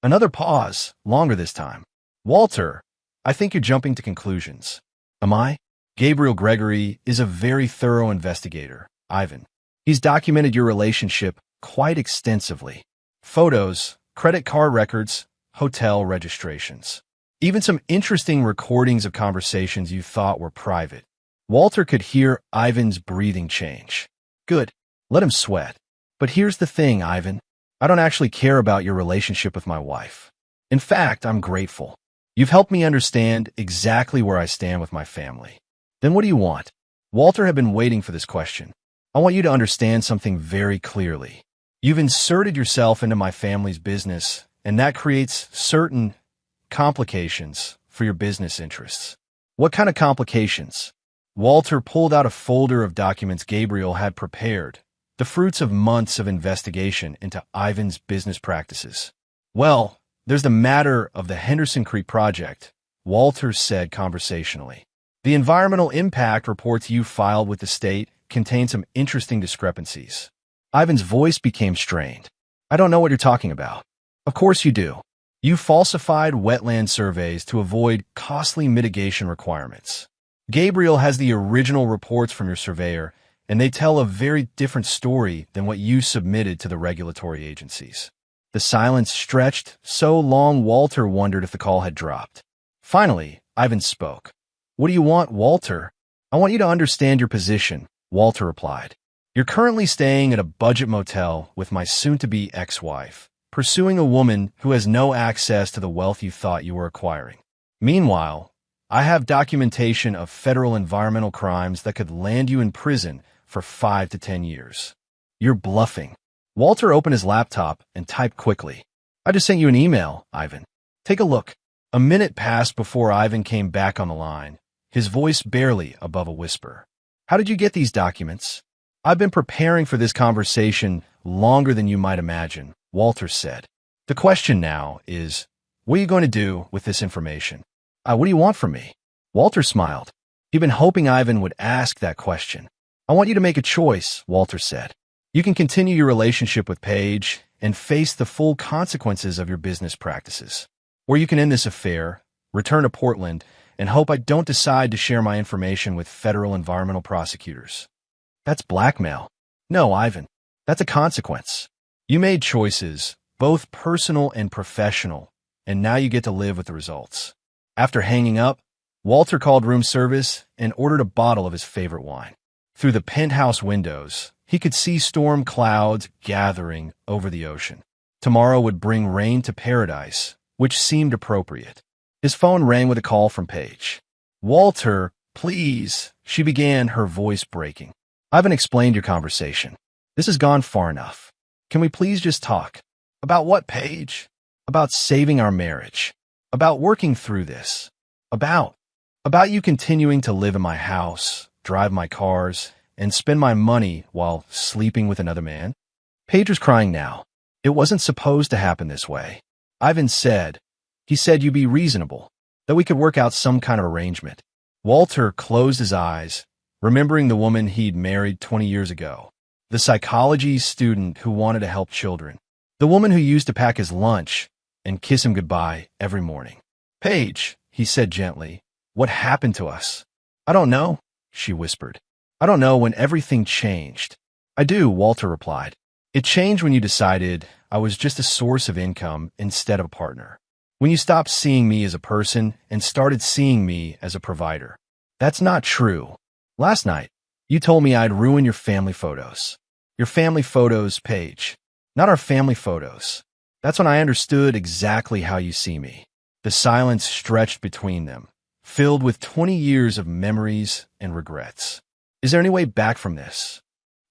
Another pause, longer this time. Walter, I think you're jumping to conclusions. Am I? Gabriel Gregory is a very thorough investigator, Ivan. He's documented your relationship quite extensively. Photos, credit card records, hotel registrations. Even some interesting recordings of conversations you thought were private. Walter could hear Ivan's breathing change. Good. Let him sweat. But here's the thing, Ivan. I don't actually care about your relationship with my wife. In fact, I'm grateful. You've helped me understand exactly where I stand with my family. Then what do you want? Walter had been waiting for this question. I want you to understand something very clearly. You've inserted yourself into my family's business, and that creates certain complications for your business interests. What kind of complications? Walter pulled out a folder of documents Gabriel had prepared, the fruits of months of investigation into Ivan's business practices. Well, there's the matter of the Henderson Creek project, Walter said conversationally. The environmental impact reports you filed with the state contain some interesting discrepancies. Ivan's voice became strained. I don't know what you're talking about. Of course you do. You falsified wetland surveys to avoid costly mitigation requirements. Gabriel has the original reports from your surveyor, and they tell a very different story than what you submitted to the regulatory agencies. The silence stretched so long Walter wondered if the call had dropped. Finally, Ivan spoke. What do you want, Walter? I want you to understand your position, Walter replied. You're currently staying at a budget motel with my soon-to-be ex-wife, pursuing a woman who has no access to the wealth you thought you were acquiring. Meanwhile, I have documentation of federal environmental crimes that could land you in prison for 5 to 10 years. You're bluffing. Walter opened his laptop and typed quickly. I just sent you an email, Ivan. Take a look. A minute passed before Ivan came back on the line, his voice barely above a whisper. How did you get these documents? I've been preparing for this conversation longer than you might imagine, Walter said. The question now is, what are you going to do with this information? What do you want from me? Walter smiled. He'd been hoping Ivan would ask that question. I want you to make a choice, Walter said. You can continue your relationship with Paige and face the full consequences of your business practices. Or you can end this affair, return to Portland, and hope I don't decide to share my information with federal environmental prosecutors. That's blackmail. No, Ivan. That's a consequence. You made choices, both personal and professional, and now you get to live with the results. After hanging up, Walter called room service and ordered a bottle of his favorite wine. Through the penthouse windows, he could see storm clouds gathering over the ocean. Tomorrow would bring rain to paradise, which seemed appropriate. His phone rang with a call from Paige. Walter, please, she began, her voice breaking. I haven't explained your conversation. This has gone far enough. Can we please just talk? About what, Paige? About saving our marriage. About working through this. About you continuing to live in my house, drive my cars, and spend my money while sleeping with another man? Paige was crying now. It wasn't supposed to happen this way. Ivan said, he said you'd be reasonable, that we could work out some kind of arrangement. Walter closed his eyes, remembering the woman he'd married 20 years ago, the psychology student who wanted to help children, the woman who used to pack his lunch and kiss him goodbye every morning. Paige, he said gently, what happened to us? I don't know, she whispered. I don't know when everything changed. I do, Walter replied. It changed when you decided I was just a source of income instead of a partner. When you stopped seeing me as a person and started seeing me as a provider. That's not true. Last night, you told me I'd ruin your family photos. Your family photos, Paige. Not our family photos. That's when I understood exactly how you see me. The silence stretched between them, filled with 20 years of memories and regrets. Is there any way back from this?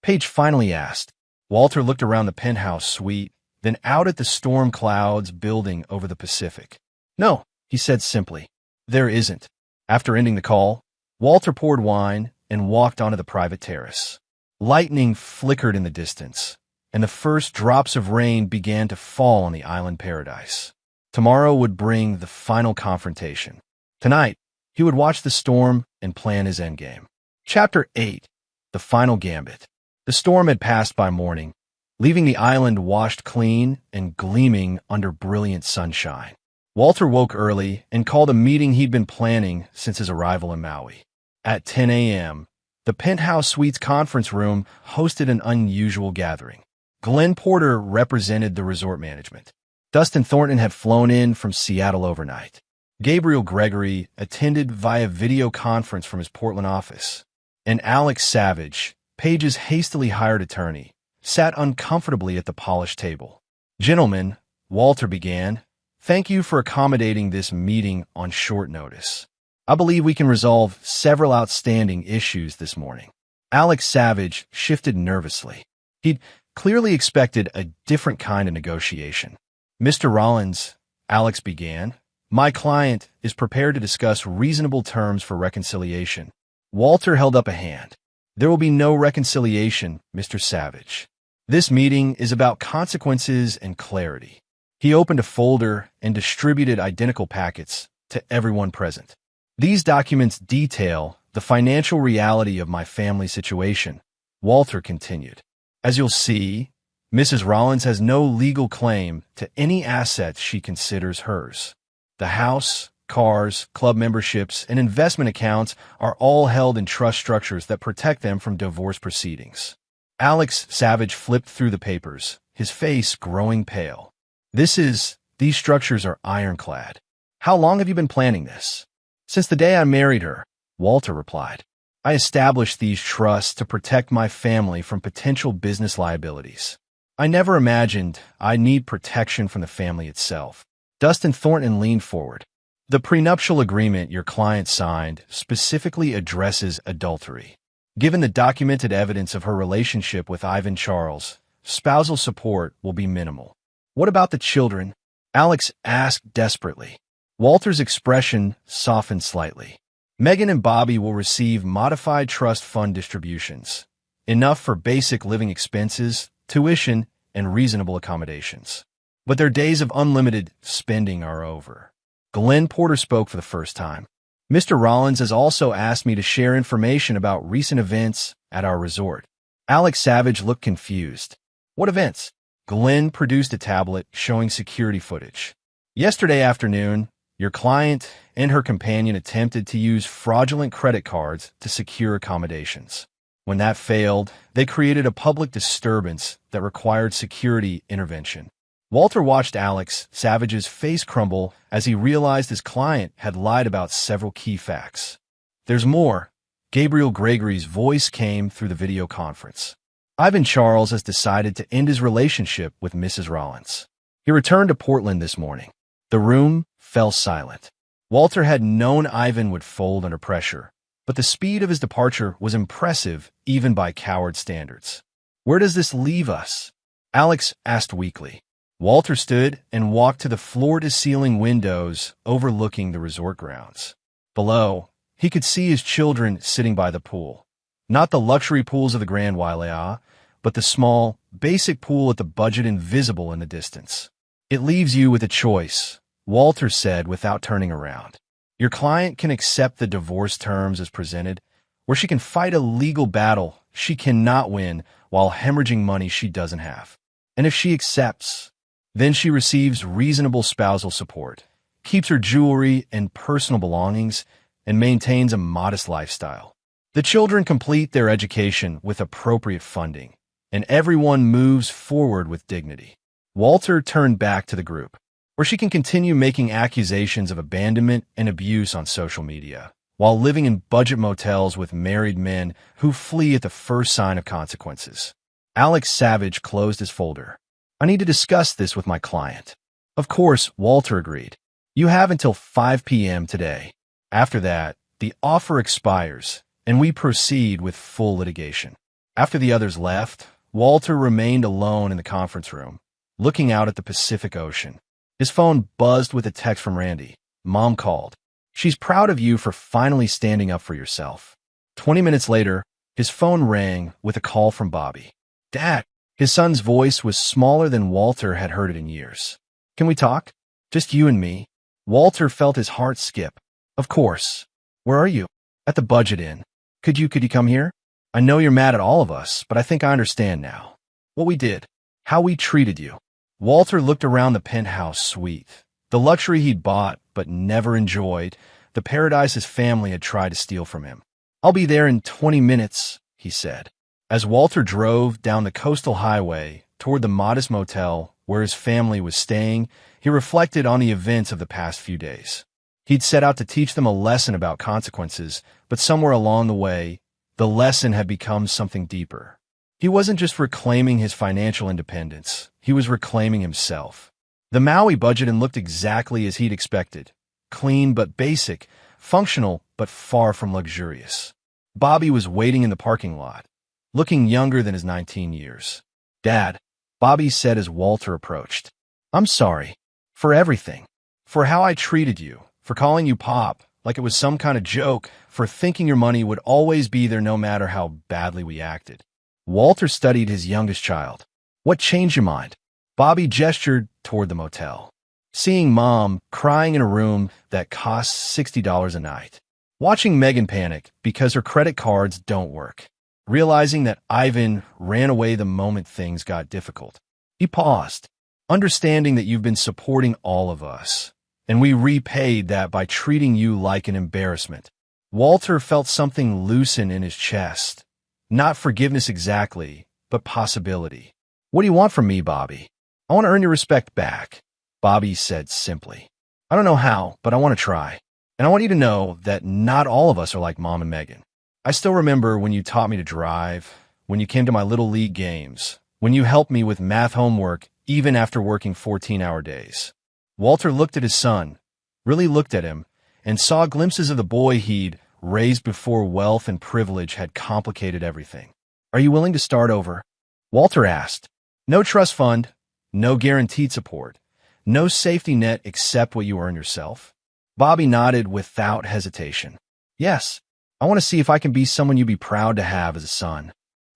Paige finally asked. Walter looked around the penthouse suite, then out at the storm clouds building over the Pacific. No, he said simply. There isn't. After ending the call, Walter poured wine and walked onto the private terrace. Lightning flickered in the distance, and the first drops of rain began to fall on the island paradise. Tomorrow would bring the final confrontation. Tonight, he would watch the storm and plan his endgame. Chapter 8. The Final Gambit. The storm had passed by morning, leaving the island washed clean and gleaming under brilliant sunshine. Walter woke early and called a meeting he'd been planning since his arrival in Maui. At 10 a.m., the Penthouse Suites conference room hosted an unusual gathering. Glenn Porter represented the resort management. Dustin Thornton had flown in from Seattle overnight. Gabriel Gregory attended via video conference from his Portland office. And Alex Savage, Paige's hastily hired attorney, sat uncomfortably at the polished table. Gentlemen, Walter began, thank you for accommodating this meeting on short notice. I believe we can resolve several outstanding issues this morning. Alex Savage shifted nervously. He'd clearly expected a different kind of negotiation. Mr. Rollins, Alex began, my client is prepared to discuss reasonable terms for reconciliation. Walter held up a hand. There will be no reconciliation, Mr. Savage. This meeting is about consequences and clarity. He opened a folder and distributed identical packets to everyone present. These documents detail the financial reality of my family situation, Walter continued. As you'll see, Mrs. Rollins has no legal claim to any assets she considers hers. The house, cars, club memberships, and investment accounts are all held in trust structures that protect them from divorce proceedings. Alex Savage flipped through the papers, his face growing pale. These structures are ironclad. How long have you been planning this? Since the day I married her, Walter replied. I established these trusts to protect my family from potential business liabilities. I never imagined I'd need protection from the family itself. Dustin Thornton leaned forward. The prenuptial agreement your client signed specifically addresses adultery. Given the documented evidence of her relationship with Ivan Charles, spousal support will be minimal. What about the children? Alex asked desperately. Walter's expression softened slightly. Megan and Bobby will receive modified trust fund distributions, enough for basic living expenses, tuition, and reasonable accommodations. But their days of unlimited spending are over. Glenn Porter spoke for the first time. Mr. Rollins has also asked me to share information about recent events at our resort. Alex Savage looked confused. What events? Glenn produced a tablet showing security footage. Yesterday afternoon, your client and her companion attempted to use fraudulent credit cards to secure accommodations. When that failed, they created a public disturbance that required security intervention. Walter watched Alex Savage's face crumble as he realized his client had lied about several key facts. There's more. Gabriel Gregory's voice came through the video conference. Ivan Charles has decided to end his relationship with Mrs. Rollins. He returned to Portland this morning. The room fell silent. Walter had known Ivan would fold under pressure, but the speed of his departure was impressive even by coward standards. Where does this leave us? Alex asked weakly. Walter stood and walked to the floor-to-ceiling windows overlooking the resort grounds. Below, he could see his children sitting by the pool. Not the luxury pools of the Grand Wailea, but the small, basic pool at the budget invisible in the distance. It leaves you with a choice, Walter said without turning around. Your client can accept the divorce terms as presented, or she can fight a legal battle she cannot win while hemorrhaging money she doesn't have. And if she accepts, then she receives reasonable spousal support, keeps her jewelry and personal belongings, and maintains a modest lifestyle. The children complete their education with appropriate funding, and everyone moves forward with dignity. Walter turned back to the group, where she can continue making accusations of abandonment and abuse on social media, while living in budget motels with married men who flee at the first sign of consequences. Alex Savage closed his folder. I need to discuss this with my client. Of course, Walter agreed. You have until 5 p.m. today. After that, the offer expires, and we proceed with full litigation. After the others left, Walter remained alone in the conference room, looking out at the Pacific Ocean. His phone buzzed with a text from Randy. Mom called. She's proud of you for finally standing up for yourself. 20 minutes later, his phone rang with a call from Bobby. Dad. His son's voice was smaller than Walter had heard it in years. Can we talk? Just you and me. Walter felt his heart skip. Of course. Where are you? At the Budget Inn. Could you come here? I know you're mad at all of us, but I think I understand now. What we did. How we treated you. Walter looked around the penthouse suite. The luxury he'd bought but never enjoyed. The paradise his family had tried to steal from him. I'll be there in 20 minutes, he said. As Walter drove down the coastal highway toward the modest motel where his family was staying, he reflected on the events of the past few days. He'd set out to teach them a lesson about consequences, but somewhere along the way, the lesson had become something deeper. He wasn't just reclaiming his financial independence, he was reclaiming himself. The Maui Budget Inn looked exactly as he'd expected. Clean but basic, functional but far from luxurious. Bobby was waiting in the parking lot, looking younger than his 19 years. Dad, Bobby said as Walter approached. I'm sorry. For everything. For how I treated you. For calling you Pop, like it was some kind of joke. For thinking your money would always be there no matter how badly we acted. Walter studied his youngest child. What changed your mind? Bobby gestured toward the motel. Seeing Mom crying in a room that costs $60 a night. Watching Megan panic because her credit cards don't work. Realizing that Ivan ran away the moment things got difficult. He paused, understanding that you've been supporting all of us, and we repaid that by treating you like an embarrassment. Walter felt something loosen in his chest. Not forgiveness exactly, but possibility. What do you want from me, Bobby? I want to earn your respect back, Bobby said simply. I don't know how, but I want to try. And I want you to know that not all of us are like Mom and Megan. I still remember when you taught me to drive, when you came to my Little League games, when you helped me with math homework even after working 14-hour days. Walter looked at his son, really looked at him, and saw glimpses of the boy he'd raised before wealth and privilege had complicated everything. Are you willing to start over? Walter asked. No trust fund, no guaranteed support, no safety net except what you earn yourself. Bobby nodded without hesitation. Yes. I want to see if I can be someone you'd be proud to have as a son.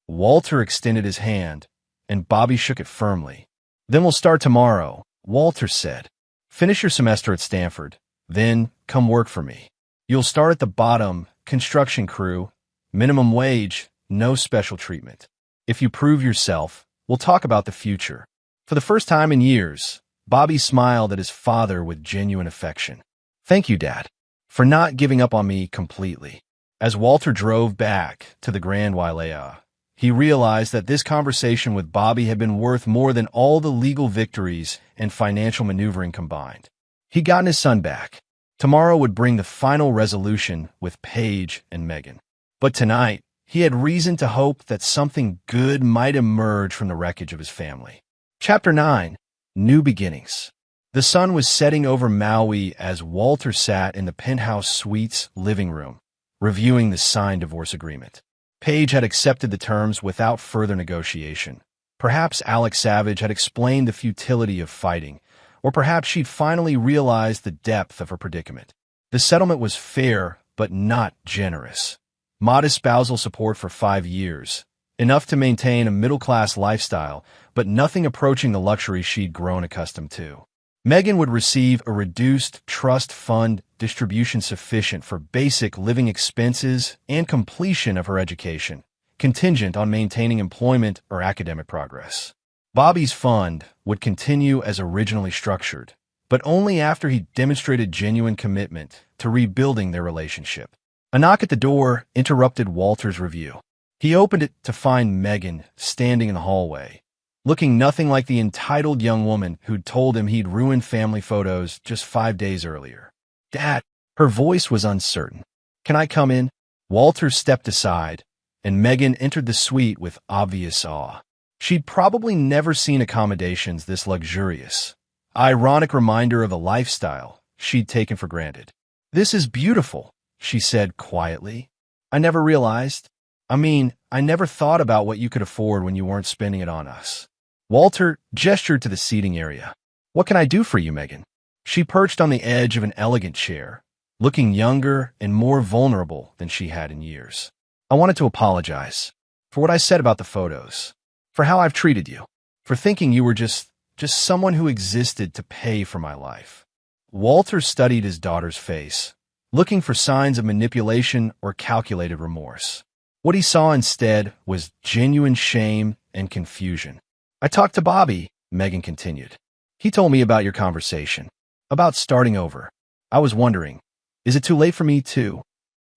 Walter extended his hand, and Bobby shook it firmly. Then we'll start tomorrow, Walter said. Finish your semester at Stanford, then come work for me. You'll start at the bottom, construction crew, minimum wage, no special treatment. If you prove yourself, we'll talk about the future. For the first time in years, Bobby smiled at his father with genuine affection. Thank you, Dad, for not giving up on me completely. As Walter drove back to the Grand Wailea, he realized that this conversation with Bobby had been worth more than all the legal victories and financial maneuvering combined. He'd gotten his son back. Tomorrow would bring the final resolution with Paige and Megan. But tonight, he had reason to hope that something good might emerge from the wreckage of his family. Chapter 9. New Beginnings. The sun was setting over Maui as Walter sat in the penthouse suite's living room, reviewing the signed divorce agreement. Paige had accepted the terms without further negotiation. Perhaps Alex Savage had explained the futility of fighting, or perhaps she'd finally realized the depth of her predicament. The settlement was fair, but not generous. Modest spousal support for 5 years, enough to maintain a middle-class lifestyle, but nothing approaching the luxury she'd grown accustomed to. Megan would receive a reduced trust fund distribution sufficient for basic living expenses and completion of her education, contingent on maintaining employment or academic progress. Bobby's fund would continue as originally structured, but only after he demonstrated genuine commitment to rebuilding their relationship. A knock at the door interrupted Walter's review. He opened it to find Megan standing in the hallway, looking nothing like the entitled young woman who'd told him he'd ruined family photos just 5 days earlier. Dad, her voice was uncertain. Can I come in? Walter stepped aside, and Megan entered the suite with obvious awe. She'd probably never seen accommodations this luxurious. Ironic reminder of a lifestyle she'd taken for granted. "This is beautiful," she said quietly. "I never realized. I never thought about what you could afford when you weren't spending it on us." Walter gestured to the seating area. "What can I do for you, Megan?" She perched on the edge of an elegant chair, looking younger and more vulnerable than she had in years. "I wanted to apologize for what I said about the photos, for how I've treated you, for thinking you were just someone who existed to pay for my life." Walter studied his daughter's face, looking for signs of manipulation or calculated remorse. What he saw instead was genuine shame and confusion. "I talked to Bobby," Megan continued. "He told me about your conversation, about starting over. I was wondering, is it too late for me too?"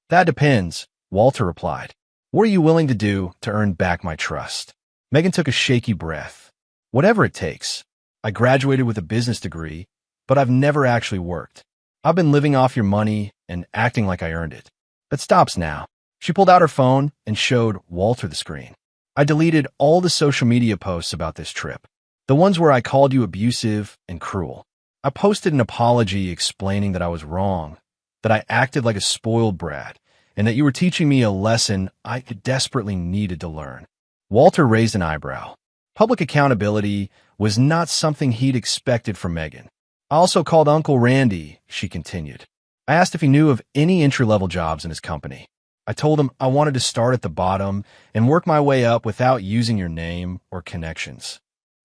"That depends," Walter replied. "What are you willing to do to earn back my trust?" Megan took a shaky breath. "Whatever it takes. I graduated with a business degree, but I've never actually worked. I've been living off your money and acting like I earned it. That stops now." She pulled out her phone and showed Walter the screen. "I deleted all the social media posts about this trip, the ones where I called you abusive and cruel. I posted an apology explaining that I was wrong, that I acted like a spoiled brat, and that you were teaching me a lesson I desperately needed to learn." Walter raised an eyebrow. Public accountability was not something he'd expected from Megan. "I also called Uncle Randy," she continued. "I asked if he knew of any entry-level jobs in his company. I told him I wanted to start at the bottom and work my way up without using your name or connections."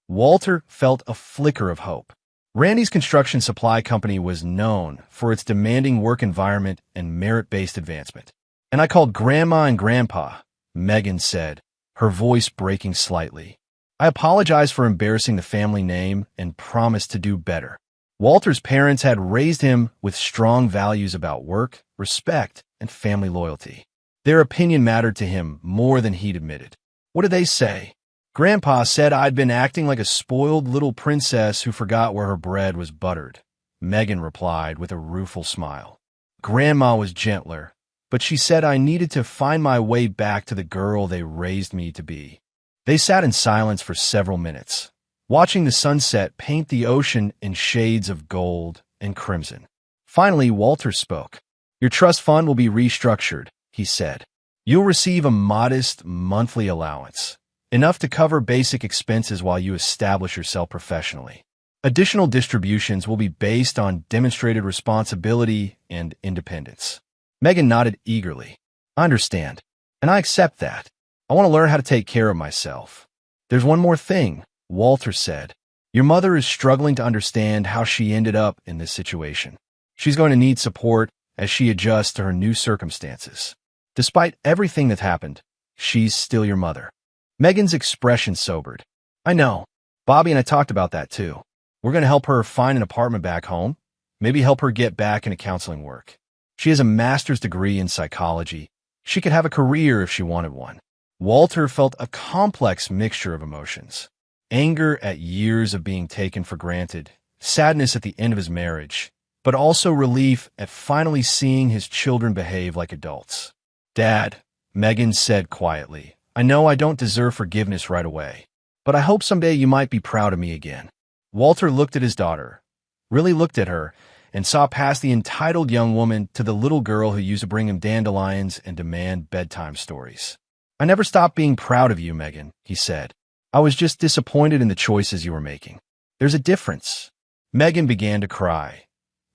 Walter felt a flicker of hope. Randy's construction supply company was known for its demanding work environment and merit-based advancement. "And I called Grandma and Grandpa," Megan said, her voice breaking slightly. "I apologized for embarrassing the family name and promised to do better." Walter's parents had raised him with strong values about work, respect, and family loyalty. Their opinion mattered to him more than he'd admitted. "What did they say?" "Grandpa said I'd been acting like a spoiled little princess who forgot where her bread was buttered," Megan replied with a rueful smile. "Grandma was gentler, but she said I needed to find my way back to the girl they raised me to be." They sat in silence for several minutes, watching the sunset paint the ocean in shades of gold and crimson. Finally, Walter spoke. "Your trust fund will be restructured," he said. "You'll receive a modest monthly allowance, enough to cover basic expenses while you establish yourself professionally. Additional distributions will be based on demonstrated responsibility and independence." Megan nodded eagerly. "I understand, and I accept that. I want to learn how to take care of myself." "There's one more thing," Walter said. "Your mother is struggling to understand how she ended up in this situation. She's going to need support as she adjusts to her new circumstances. Despite everything that's happened, she's still your mother." Megan's expression sobered. "I know. Bobby and I talked about that too. We're going to help her find an apartment back home, maybe help her get back into counseling work. She has a master's degree in psychology. She could have a career if she wanted one." Walter felt a complex mixture of emotions. Anger at years of being taken for granted, sadness at the end of his marriage, but also relief at finally seeing his children behave like adults. "Dad," Megan said quietly, "I know I don't deserve forgiveness right away, but I hope someday you might be proud of me again." Walter looked at his daughter, really looked at her, and saw past the entitled young woman to the little girl who used to bring him dandelions and demand bedtime stories. "I never stopped being proud of you, Megan," he said. "I was just disappointed in the choices you were making. There's a difference." Megan began to cry.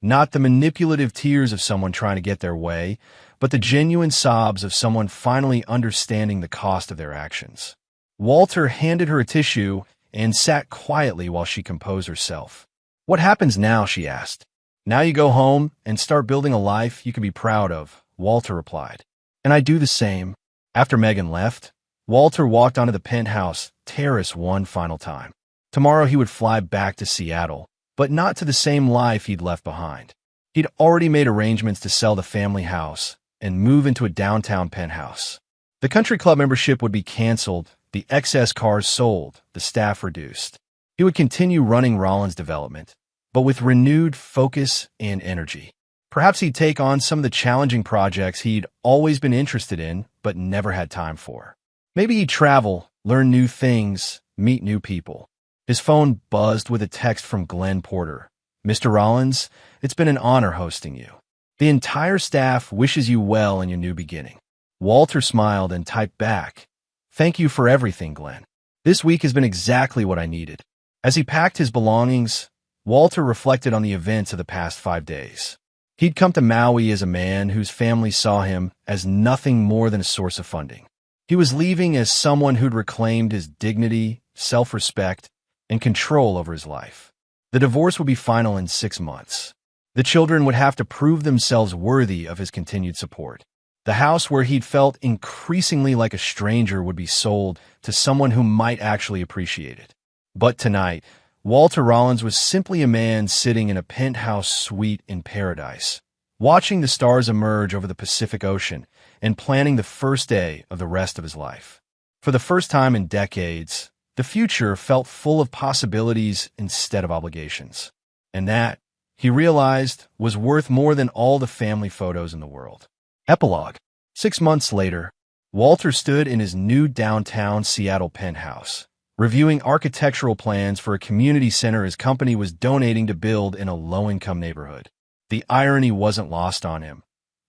Not the manipulative tears of someone trying to get their way, but the genuine sobs of someone finally understanding the cost of their actions. Walter handed her a tissue and sat quietly while she composed herself. "What happens now?" she asked. "Now you go home and start building a life you can be proud of," Walter replied. "And I do the same." After Megan left, Walter walked onto the penthouse terrace one final time. Tomorrow he would fly back to Seattle, but not to the same life he'd left behind. He'd already made arrangements to sell the family house and move into a downtown penthouse. The country club membership would be canceled, the excess cars sold, the staff reduced. He would continue running Rollins Development, but with renewed focus and energy. Perhaps he'd take on some of the challenging projects he'd always been interested in, but never had time for. Maybe he'd travel, learn new things, meet new people. His phone buzzed with a text from Glenn Porter. Mr. Rollins, it's been an honor hosting you. The entire staff wishes you well in your new beginning. Walter smiled and typed back, "Thank you for everything, Glenn. This week has been exactly what I needed." As he packed his belongings, Walter reflected on the events of the past 5 days. He'd come to Maui as a man whose family saw him as nothing more than a source of funding. He was leaving as someone who'd reclaimed his dignity, self-respect, and control over his life. The divorce would be final in 6 months. The children would have to prove themselves worthy of his continued support. The house where he'd felt increasingly like a stranger would be sold to someone who might actually appreciate it. But tonight, Walter Rollins was simply a man sitting in a penthouse suite in paradise, watching the stars emerge over the Pacific Ocean and planning the first day of the rest of his life. For the first time in decades, the future felt full of possibilities instead of obligations. And that, he realized, was worth more than all the family photos in the world. Epilogue. 6 months later, Walter stood in his new downtown Seattle penthouse, reviewing architectural plans for a community center his company was donating to build in a low-income neighborhood. The irony wasn't lost on him.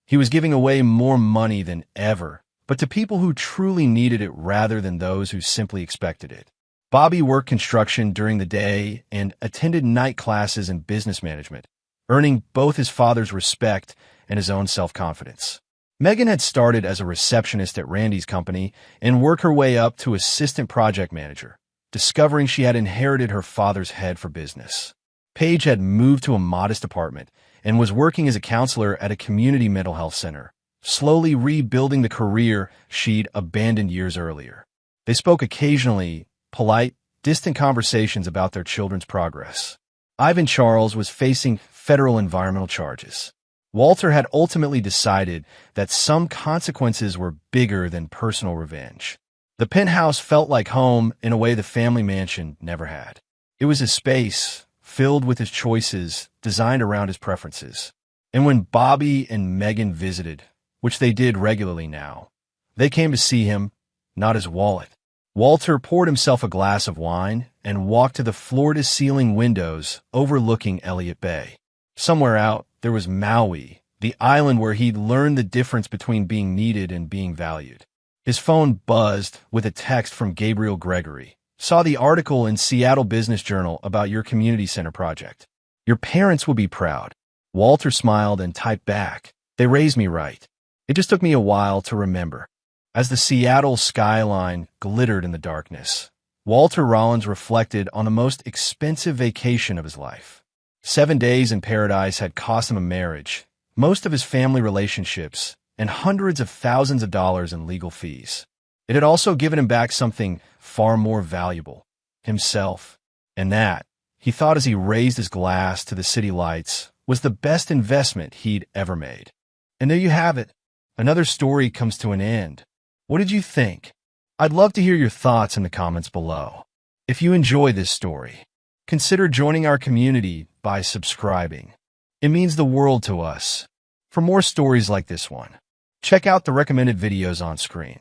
He was giving away more money than ever, but to people who truly needed it rather than those who simply expected it. Bobby worked construction during the day and attended night classes in business management, earning both his father's respect and his own self-confidence. Megan had started as a receptionist at Randy's company and worked her way up to assistant project manager, discovering she had inherited her father's head for business. Paige had moved to a modest apartment and was working as a counselor at a community mental health center, slowly rebuilding the career she'd abandoned years earlier. They spoke occasionally, polite, distant conversations about their children's progress. Ivan Charles was facing federal environmental charges. Walter had ultimately decided that some consequences were bigger than personal revenge. The penthouse felt like home in a way the family mansion never had. It was a space filled with his choices, designed around his preferences. And when Bobby and Megan visited, which they did regularly now, they came to see him, not his wallet. Walter poured himself a glass of wine and walked to the floor-to-ceiling windows overlooking Elliott Bay. Somewhere out, there was Maui, the island where he'd learned the difference between being needed and being valued. His phone buzzed with a text from Gabriel Gregory. "Saw the article in Seattle Business Journal about your community center project. Your parents will be proud." Walter smiled and typed back, "They raised me right. It just took me a while to remember." As the Seattle skyline glittered in the darkness, Walter Rollins reflected on the most expensive vacation of his life. 7 days in paradise had cost him a marriage, most of his family relationships, and hundreds of thousands of dollars in legal fees. It had also given him back something far more valuable, himself. And that, he thought as he raised his glass to the city lights, was the best investment he'd ever made. And there you have it. Another story comes to an end. What did you think? I'd love to hear your thoughts in the comments below. If you enjoy this story, consider joining our community by subscribing. It means the world to us. For more stories like this one, check out the recommended videos on screen.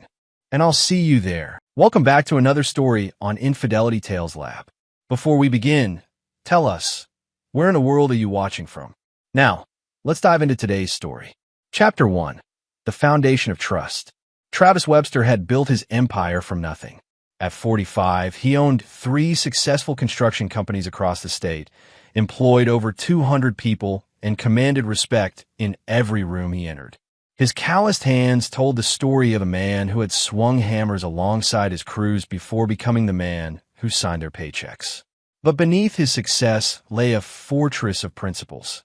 And I'll see you there. Welcome back to another story on Infidelity Tales Lab. Before we begin, tell us, where in the world are you watching from? Now, let's dive into today's story. Chapter 1. The Foundation of Trust. Travis Webster had built his empire from nothing. At 45, he owned 3 successful construction companies across the state, employed over 200 people, and commanded respect in every room he entered. His calloused hands told the story of a man who had swung hammers alongside his crews before becoming the man who signed their paychecks. But beneath his success lay a fortress of principles.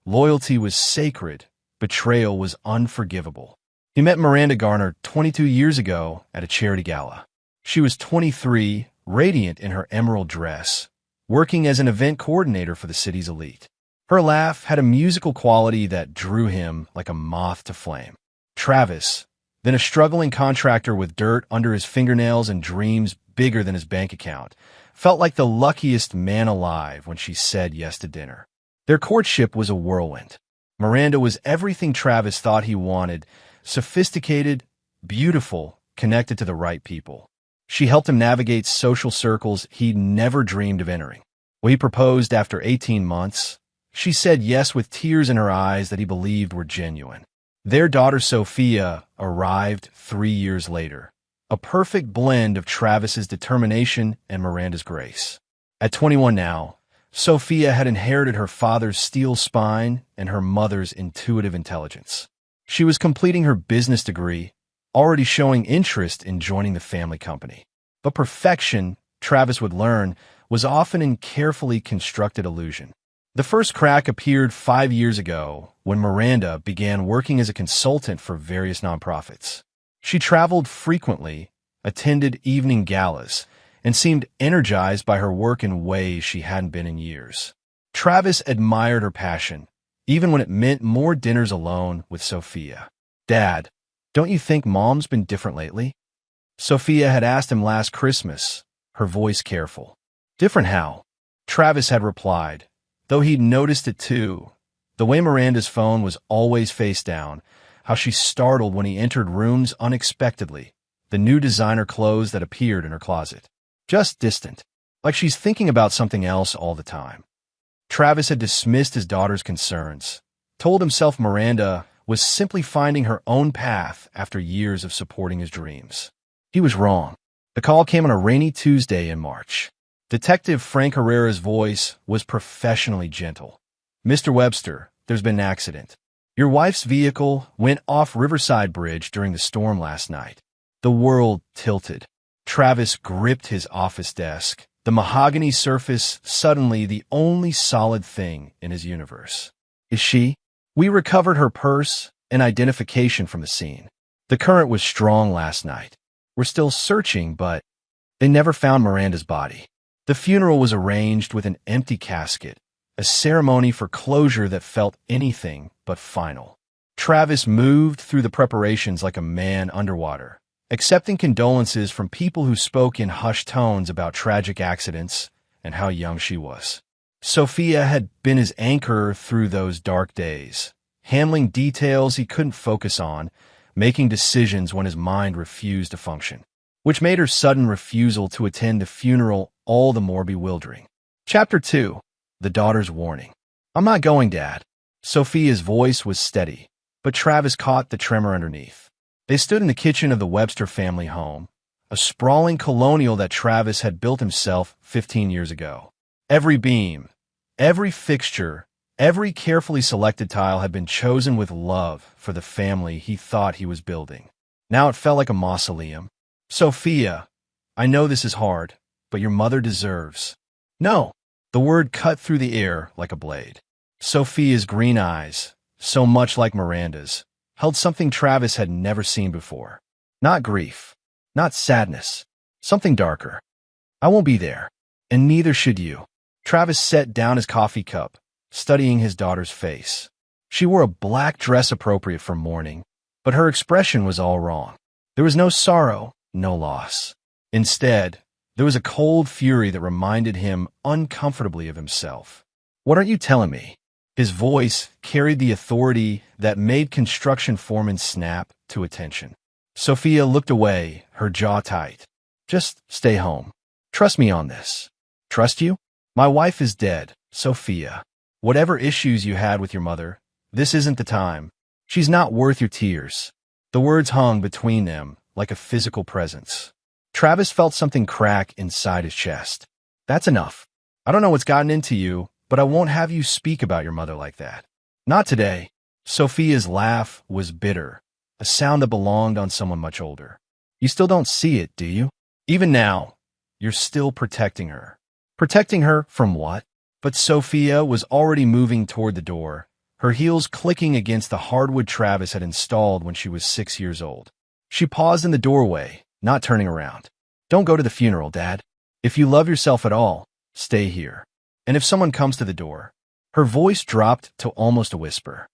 Loyalty was sacred. Betrayal was unforgivable. He met Miranda Garner 22 years ago at a charity gala. She was 23, radiant in her emerald dress, working as an event coordinator for the city's elite. Her laugh had a musical quality that drew him like a moth to flame. Travis, then a struggling contractor with dirt under his fingernails and dreams bigger than his bank account, felt like the luckiest man alive when she said yes to dinner. Their courtship was a whirlwind. Miranda was everything Travis thought he wanted: sophisticated, beautiful, connected to the right people. She helped him navigate social circles he'd never dreamed of entering. When he proposed after 18 months, She said yes with tears in her eyes that he believed were genuine. Their daughter Sophia arrived 3 years later, a perfect blend of Travis's determination and Miranda's grace. At 21 now, Sophia had inherited her father's steel spine and her mother's intuitive intelligence. She was completing her business degree, already showing interest in joining the family company. But perfection, Travis would learn, was often a carefully constructed illusion. The first crack appeared 5 years ago when Miranda began working as a consultant for various nonprofits. She traveled frequently, attended evening galas, and seemed energized by her work in ways she hadn't been in years. Travis admired her passion, even when it meant more dinners alone with Sophia. "Dad, don't you think Mom's been different lately?" Sophia had asked him last Christmas, her voice careful. "Different how?" Travis had replied, though he'd noticed it too. The way Miranda's phone was always face down, how she startled when he entered rooms unexpectedly, the new designer clothes that appeared in her closet. Just distant, like she's thinking about something else all the time. Travis had dismissed his daughter's concerns, told himself Miranda was simply finding her own path after years of supporting his dreams. He was wrong. The call came on a rainy Tuesday in March. Detective Frank Herrera's voice was professionally gentle. "Mr. Webster, there's been an accident. Your wife's vehicle went off Riverside Bridge during the storm last night." The world tilted. Travis gripped his office desk, the mahogany surface suddenly the only solid thing in his universe. "Is she?" "We recovered her purse and identification from the scene. The current was strong last night. We're still searching, but they never found Miranda's body." The funeral was arranged with an empty casket, a ceremony for closure that felt anything but final. Travis moved through the preparations like a man underwater, accepting condolences from people who spoke in hushed tones about tragic accidents and how young she was. Sophia had been his anchor through those dark days, handling details he couldn't focus on, making decisions when his mind refused to function, which made her sudden refusal to attend the funeral all the more bewildering. Chapter 2. The Daughter's Warning. "I'm not going, Dad." Sophia's voice was steady, but Travis caught the tremor underneath. They stood in the kitchen of the Webster family home, a sprawling colonial that Travis had built himself 15 years ago. Every beam, every fixture, every carefully selected tile had been chosen with love for the family he thought he was building. Now it felt like a mausoleum. "Sophia, I know this is hard, but your mother deserves." "No." The word cut through the air like a blade. Sophia's green eyes, so much like Miranda's, held something Travis had never seen before. Not grief, not sadness, something darker. "I won't be there, and neither should you." Travis set down his coffee cup, studying his daughter's face. She wore a black dress appropriate for mourning, but her expression was all wrong. There was no sorrow, no loss. Instead, there was a cold fury that reminded him uncomfortably of himself. "What aren't you telling me?" His voice carried the authority that made construction foremen snap to attention. Sophia looked away, her jaw tight. "Just stay home. Trust me on this." "Trust you?" "My wife is dead, Sophia. Whatever issues you had with your mother, this isn't the time. She's not worth your tears." The words hung between them like a physical presence. Travis felt something crack inside his chest. "That's enough. I don't know what's gotten into you, but I won't have you speak about your mother like that. Not today." Sophia's laugh was bitter, a sound that belonged on someone much older. "You still don't see it, do you? Even now, you're still protecting her." Protecting her from what? But Sophia was already moving toward the door, her heels clicking against the hardwood Travis had installed when she was 6 years old. She paused in the doorway, not turning around. "Don't go to the funeral, Dad. If you love yourself at all, stay here. And if someone comes to the door," her voice dropped to almost a whisper,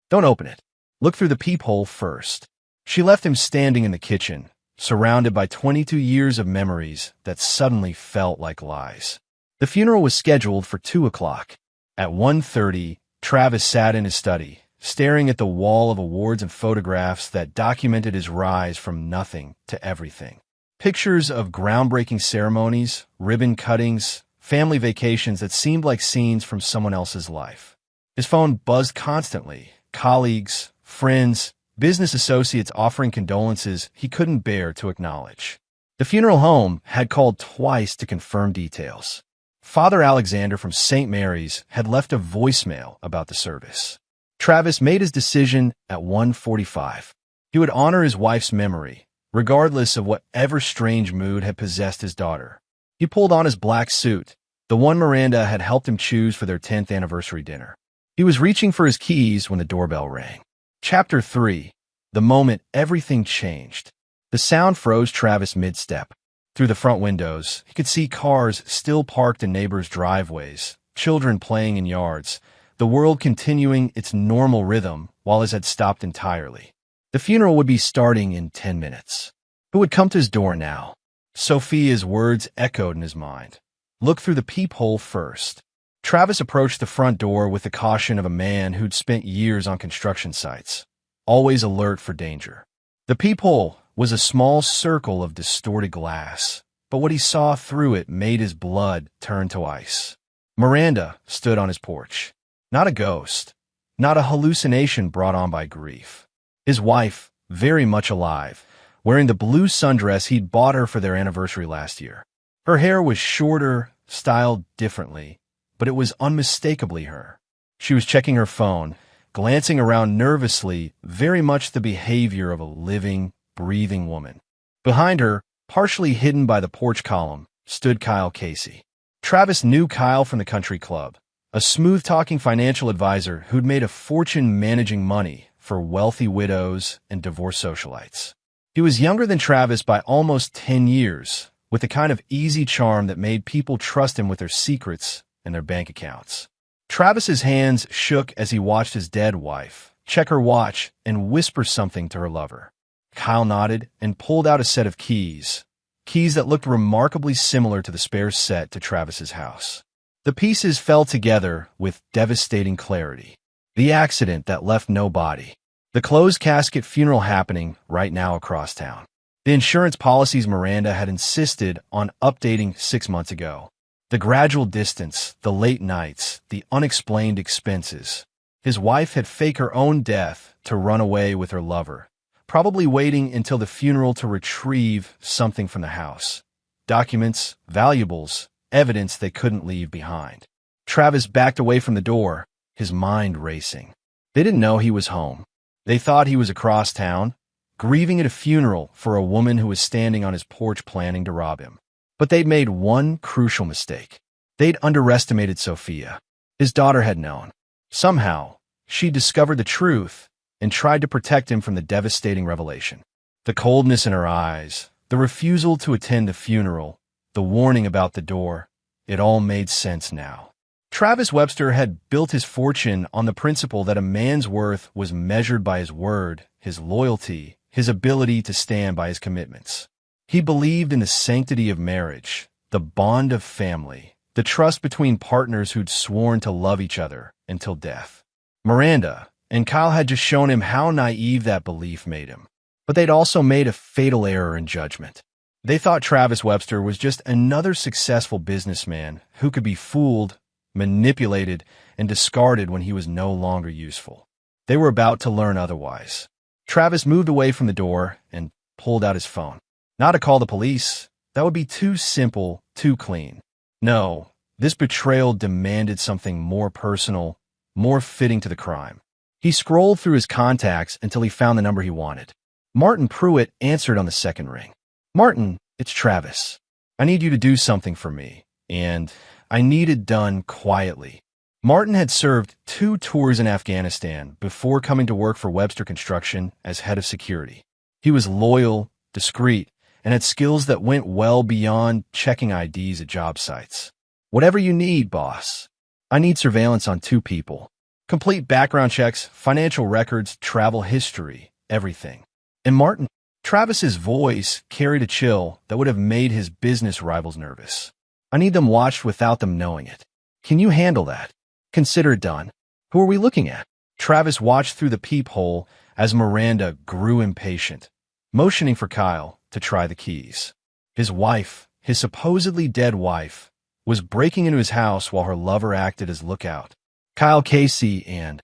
"don't open it. Look through the peephole first." She left him standing in the kitchen, surrounded by 22 years of memories that suddenly felt like lies. The funeral was scheduled for 2 o'clock. At 1:30, Travis sat in his study, staring at the wall of awards and photographs that documented his rise from nothing to everything. Pictures of groundbreaking ceremonies, ribbon cuttings, family vacations that seemed like scenes from someone else's life. His phone buzzed constantly. Colleagues, friends, business associates offering condolences he couldn't bear to acknowledge. The funeral home had called twice to confirm details. Father Alexander from St. Mary's had left a voicemail about the service. Travis made his decision at 1:45. He would honor his wife's memory, regardless of whatever strange mood had possessed his daughter. He pulled on his black suit, the one Miranda had helped him choose for their 10th anniversary dinner. He was reaching for his keys when the doorbell rang. Chapter 3. The moment everything changed. The sound froze Travis mid-step. Through the front windows, he could see cars still parked in neighbors' driveways, children playing in yards, the world continuing its normal rhythm while his had stopped entirely. The funeral would be starting in 10 minutes. Who would come to his door now? Sophia's words echoed in his mind. Look through the peephole first. Travis approached the front door with the caution of a man who'd spent years on construction sites, always alert for danger. The peephole was a small circle of distorted glass, but what he saw through it made his blood turn to ice. Miranda stood on his porch. Not a ghost, not a hallucination brought on by grief. His wife, very much alive, wearing the blue sundress he'd bought her for their anniversary last year. Her hair was shorter, styled differently, but it was unmistakably her. She was checking her phone, glancing around nervously, very much the behavior of a living, breathing woman. Behind her, partially hidden by the porch column, stood Kyle Casey. Travis knew Kyle from the country club, a smooth-talking financial advisor who'd made a fortune managing money for wealthy widows and divorced socialites. He was younger than Travis by almost 10 years, with the kind of easy charm that made people trust him with their secrets and their bank accounts. Travis's hands shook as he watched his dead wife check her watch and whisper something to her lover. Kyle nodded and pulled out a set of keys that looked remarkably similar to the spare set to Travis's house. The pieces fell together with devastating clarity. The accident that left no body. The closed casket funeral happening right now across town. The insurance policies Miranda had insisted on updating 6 months ago. The gradual distance, the late nights, the unexplained expenses. His wife had faked her own death to run away with her lover, probably waiting until the funeral to retrieve something from the house. Documents, valuables, evidence they couldn't leave behind. Travis backed away from the door, his mind racing. They didn't know he was home. They thought he was across town, grieving at a funeral for a woman who was standing on his porch planning to rob him. But they'd made one crucial mistake. They'd underestimated Sophia. His daughter had known. Somehow, she discovered the truth and tried to protect him from the devastating revelation. The coldness in her eyes, the refusal to attend the funeral, the warning about the door, it all made sense now. Travis Webster had built his fortune on the principle that a man's worth was measured by his word, his loyalty, his ability to stand by his commitments. He believed in the sanctity of marriage, the bond of family, the trust between partners who'd sworn to love each other until death. Miranda and Kyle had just shown him how naive that belief made him. But they'd also made a fatal error in judgment. They thought Travis Webster was just another successful businessman who could be fooled, manipulated, and discarded when he was no longer useful. They were about to learn otherwise. Travis moved away from the door and pulled out his phone. Not to call the police. That would be too simple, too clean. No, this betrayal demanded something more personal, more fitting to the crime. He scrolled through his contacts until he found the number he wanted. Martin Pruitt answered on the second ring. "Martin, it's Travis. I need you to do something for me, and I need it done quietly." Martin had served 2 tours in Afghanistan before coming to work for Webster Construction as head of security. He was loyal, discreet, and had skills that went well beyond checking IDs at job sites. "Whatever you need, boss. I need surveillance on 2 people. Complete background checks, financial records, travel history, everything." And Martin, Travis's voice carried a chill that would have made his business rivals nervous. "I need them watched without them knowing it. Can you handle that? Consider it done." "Who are we looking at?" Travis watched through the peephole as Miranda grew impatient, motioning for Kyle to try the keys. His wife, his supposedly dead wife, was breaking into his house while her lover acted as lookout. Kyle Casey and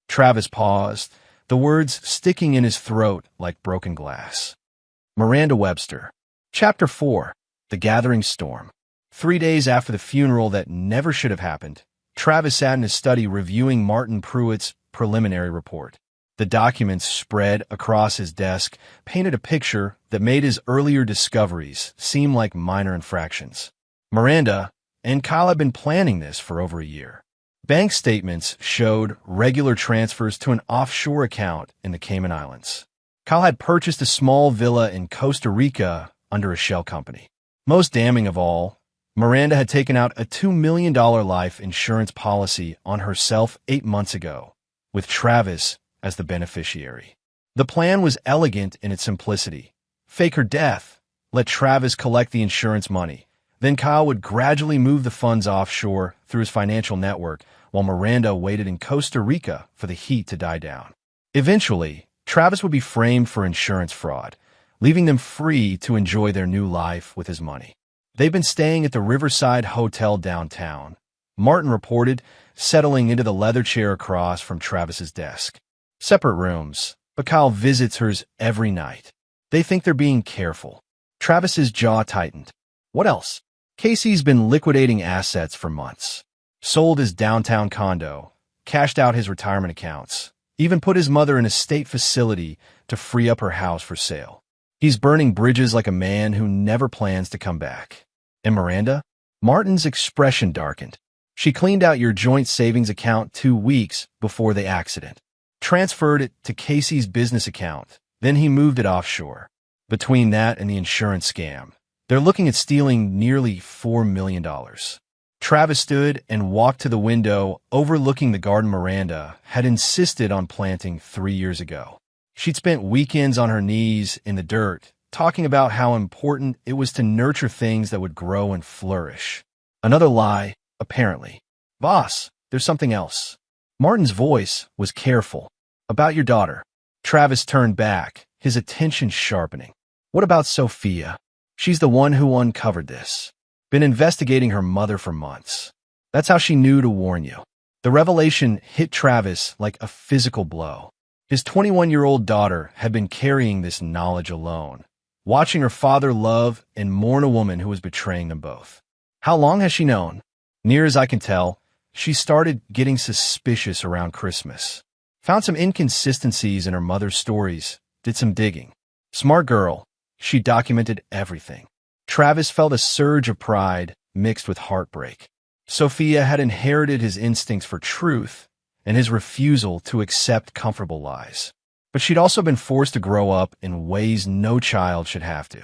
Travis paused, the words sticking in his throat like broken glass. Miranda Webster. Chapter 4. The Gathering Storm. 3 days after the funeral that never should have happened, Travis sat in his study reviewing Martin Pruitt's preliminary report. The documents spread across his desk painted a picture that made his earlier discoveries seem like minor infractions. Miranda and Kyle had been planning this for over a year. Bank statements showed regular transfers to an offshore account in the Cayman Islands. Kyle had purchased a small villa in Costa Rica under a shell company. Most damning of all, Miranda had taken out a $2 million life insurance policy on herself 8 months ago, with Travis as the beneficiary. The plan was elegant in its simplicity. Fake her death, let Travis collect the insurance money. Then Kyle would gradually move the funds offshore through his financial network while Miranda waited in Costa Rica for the heat to die down. Eventually, Travis would be framed for insurance fraud, leaving them free to enjoy their new life with his money. They've been staying at the Riverside Hotel downtown, Martin reported, settling into the leather chair across from Travis's desk. Separate rooms, but Kyle visits hers every night. They think they're being careful. Travis's jaw tightened. What else? Casey's been liquidating assets for months. Sold his downtown condo, cashed out his retirement accounts, even put his mother in a state facility to free up her house for sale. He's burning bridges like a man who never plans to come back. And Miranda? Martin's expression darkened. She cleaned out your joint savings account 2 weeks before the accident, transferred it to Casey's business account, then he moved it offshore. Between that and the insurance scam, they're looking at stealing nearly $4 million. Travis stood and walked to the window overlooking the garden Miranda had insisted on planting 3 years ago. She'd spent weekends on her knees in the dirt, talking about how important it was to nurture things that would grow and flourish. Another lie, apparently. Boss, there's something else. Martin's voice was careful. About your daughter. Travis turned back, his attention sharpening. What about Sophia? She's the one who uncovered this. Been investigating her mother for months. That's how she knew to warn you. The revelation hit Travis like a physical blow. His 21-year-old daughter had been carrying this knowledge alone, watching her father love and mourn a woman who was betraying them both. How long has she known? Near as I can tell, she started getting suspicious around Christmas. Found some inconsistencies in her mother's stories, did some digging. Smart girl, she documented everything. Travis felt a surge of pride mixed with heartbreak. Sophia had inherited his instincts for truth and his refusal to accept comfortable lies. But she'd also been forced to grow up in ways no child should have to.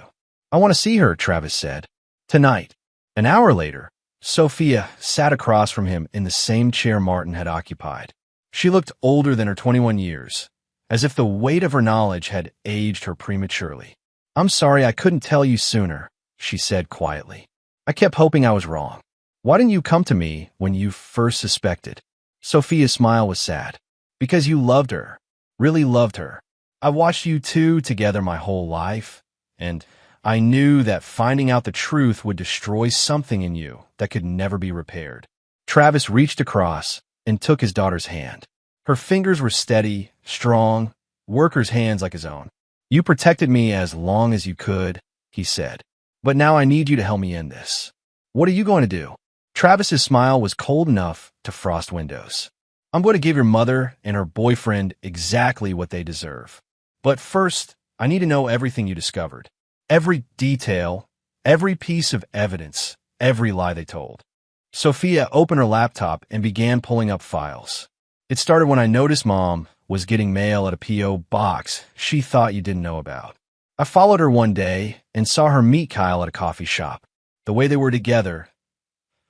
I want to see her, Travis said. Tonight. An hour later, Sophia sat across from him in the same chair Martin had occupied. She looked older than her 21 years, as if the weight of her knowledge had aged her prematurely. I'm sorry I couldn't tell you sooner, she said quietly. I kept hoping I was wrong. Why didn't you come to me when you first suspected? Sophia's smile was sad. Because you loved her. Really loved her. I've watched you two together my whole life, and I knew that finding out the truth would destroy something in you that could never be repaired. Travis reached across and took his daughter's hand. Her fingers were steady, strong, worker's hands like his own. You protected me as long as you could, he said. But now I need you to help me end this. What are you going to do? Travis's smile was cold enough to frost windows. I'm going to give your mother and her boyfriend exactly what they deserve. But first, I need to know everything you discovered. Every detail, every piece of evidence, every lie they told. Sophia opened her laptop and began pulling up files. It started when I noticed Mom was getting mail at a P.O. box she thought you didn't know about. I followed her one day and saw her meet Kyle at a coffee shop. The way they were together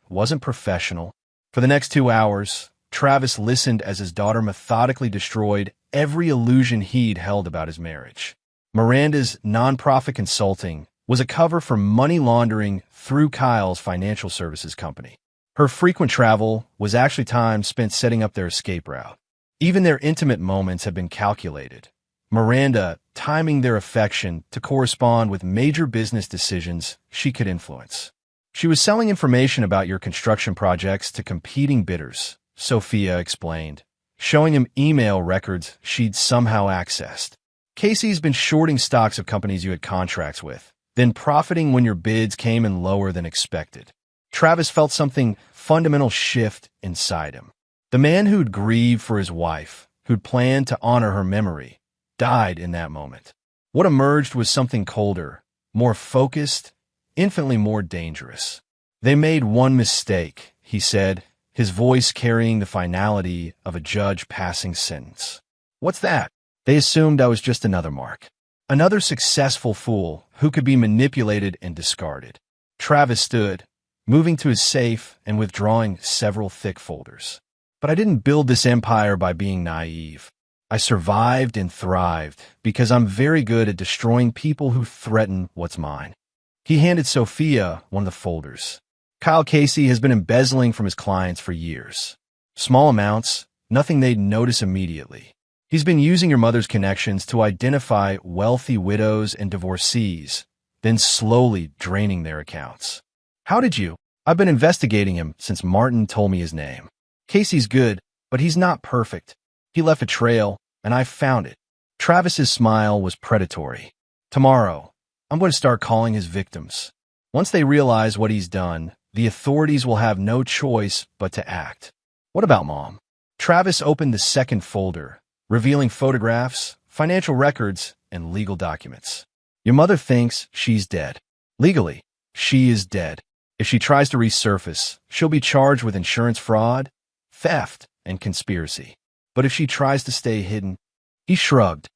wasn't professional. For the next 2 hours, Travis listened as his daughter methodically destroyed every illusion he'd held about his marriage. Miranda's nonprofit consulting was a cover for money laundering through Kyle's financial services company. Her frequent travel was actually time spent setting up their escape route. Even their intimate moments had been calculated, Miranda timing their affection to correspond with major business decisions she could influence. She was selling information about your construction projects to competing bidders, Sophia explained, showing him email records she'd somehow accessed. Casey's been shorting stocks of companies you had contracts with, then profiting when your bids came in lower than expected. Travis felt something fundamental shift inside him. The man who'd grieved for his wife, who'd planned to honor her memory, died in that moment. What emerged was something colder, more focused, infinitely more dangerous. They made one mistake, he said, his voice carrying the finality of a judge passing sentence. What's that? They assumed I was just another Mark. Another successful fool who could be manipulated and discarded. Travis stood, moving to his safe and withdrawing several thick folders. But I didn't build this empire by being naive. I survived and thrived because I'm very good at destroying people who threaten what's mine. He handed Sophia one of the folders. Kyle Casey has been embezzling from his clients for years. Small amounts, nothing they'd notice immediately. He's been using your mother's connections to identify wealthy widows and divorcees, then slowly draining their accounts. How did you? I've been investigating him since Martin told me his name. Casey's good, but he's not perfect. He left a trail, and I found it. Travis's smile was predatory. Tomorrow, I'm going to start calling his victims. Once they realize what he's done, the authorities will have no choice but to act. What about Mom? Travis opened the second folder, revealing photographs, financial records, and legal documents. Your mother thinks she's dead. Legally, she is dead. If she tries to resurface, she'll be charged with insurance fraud, theft, and conspiracy. But if she tries to stay hidden, he shrugged.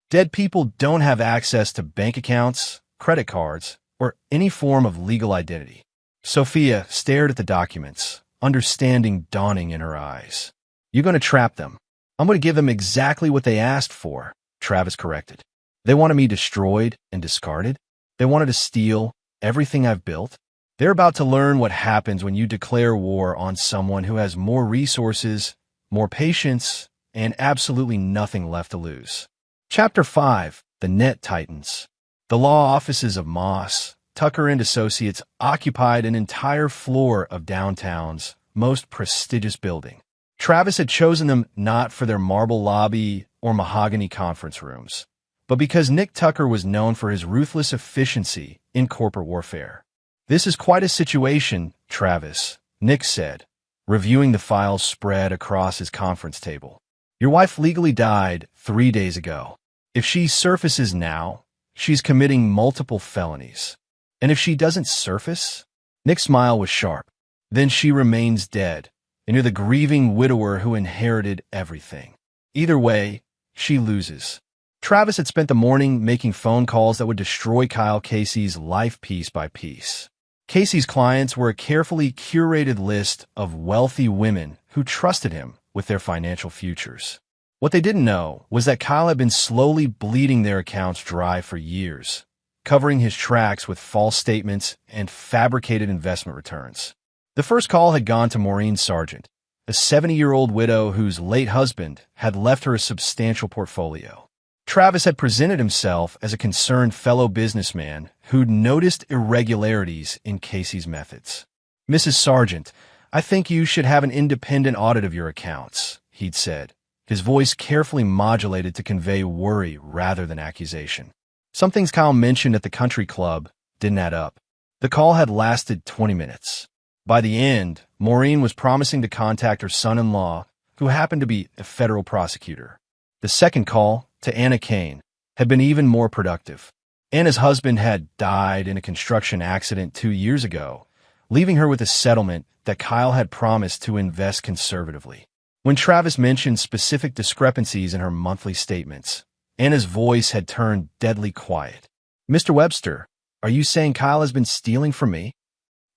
Dead people don't have access to bank accounts, credit cards, or any form of legal identity. Sophia stared at the documents, understanding dawning in her eyes. You're going to trap them. I'm going to give them exactly what they asked for, Travis corrected. They wanted me destroyed and discarded. They wanted to steal everything I've built. They're about to learn what happens when you declare war on someone who has more resources, more patience, and absolutely nothing left to lose. Chapter 5. The Net Titans. The law offices of Moss, Tucker and Associates occupied an entire floor of downtown's most prestigious building. Travis had chosen them not for their marble lobby or mahogany conference rooms, but because Nick Tucker was known for his ruthless efficiency in corporate warfare. This is quite a situation, Travis, Nick said, reviewing the files spread across his conference table. Your wife legally died 3 days ago. If she surfaces now, she's committing multiple felonies. And if she doesn't surface, Nick's smile was sharp, then she remains dead, and you're the grieving widower who inherited everything. Either way, she loses. Travis had spent the morning making phone calls that would destroy Kyle Casey's life piece by piece. Casey's clients were a carefully curated list of wealthy women who trusted him with their financial futures. What they didn't know was that Kyle had been slowly bleeding their accounts dry for years, covering his tracks with false statements and fabricated investment returns. The first call had gone to Maureen Sargent, a 70-year-old widow whose late husband had left her a substantial portfolio. Travis had presented himself as a concerned fellow businessman who'd noticed irregularities in Casey's methods. Mrs. Sargent, I think you should have an independent audit of your accounts, he'd said, his voice carefully modulated to convey worry rather than accusation. Some things Kyle mentioned at the country club didn't add up. The call had lasted 20 minutes. By the end, Maureen was promising to contact her son-in-law, who happened to be a federal prosecutor. The second call, to Anna Kane, had been even more productive. Anna's husband had died in a construction accident 2 years ago, leaving her with a settlement that Kyle had promised to invest conservatively. When Travis mentioned specific discrepancies in her monthly statements, Anna's voice had turned deadly quiet. Mr. Webster, are you saying Kyle has been stealing from me?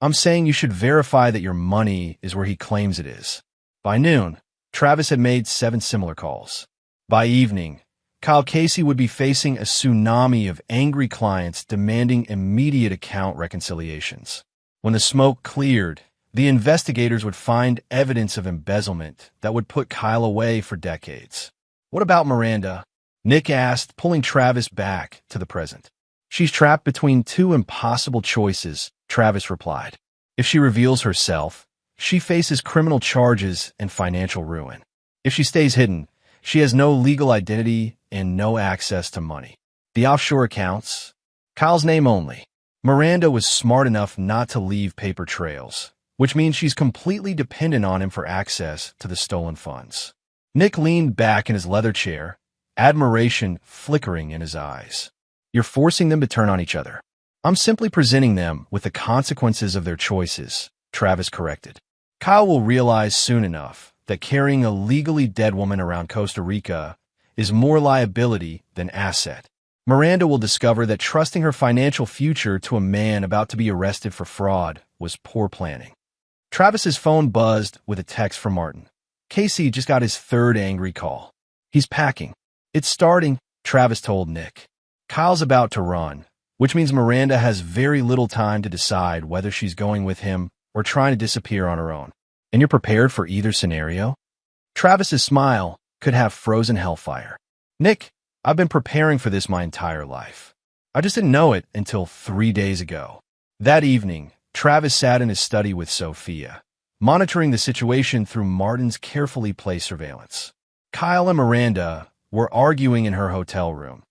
I'm saying you should verify that your money is where he claims it is. By noon, Travis had made 7 similar calls. By evening, Kyle Casey would be facing a tsunami of angry clients demanding immediate account reconciliations. When the smoke cleared, the investigators would find evidence of embezzlement that would put Kyle away for decades. What about Miranda? Nick asked, pulling Travis back to the present. She's trapped between 2 impossible choices, Travis replied. If she reveals herself, She faces criminal charges and financial ruin. If she stays hidden, she has no legal identity and no access to money. The offshore accounts? Kyle's name only. Miranda was smart enough not to leave paper trails, which means she's completely dependent on him for access to the stolen funds. Nick leaned back in his leather chair, admiration flickering in his eyes. You're forcing them to turn on each other. I'm simply presenting them with the consequences of their choices, Travis corrected. Kyle will realize soon enough that carrying a legally dead woman around Costa Rica is more liability than asset. Miranda will discover that trusting her financial future to a man about to be arrested for fraud was poor planning. Travis's phone buzzed with a text from Martin. Casey just got his third angry call. He's packing. It's starting, Travis told Nick. Kyle's about to run, which means Miranda has very little time to decide whether she's going with him or trying to disappear on her own. And you're prepared for either scenario? Travis's smile could have frozen hellfire. Nick, I've been preparing for this my entire life. I just didn't know it until 3 days ago. That evening, Travis sat in his study with Sophia, monitoring the situation through Martin's carefully placed surveillance. Kyle and Miranda were arguing in her hotel room,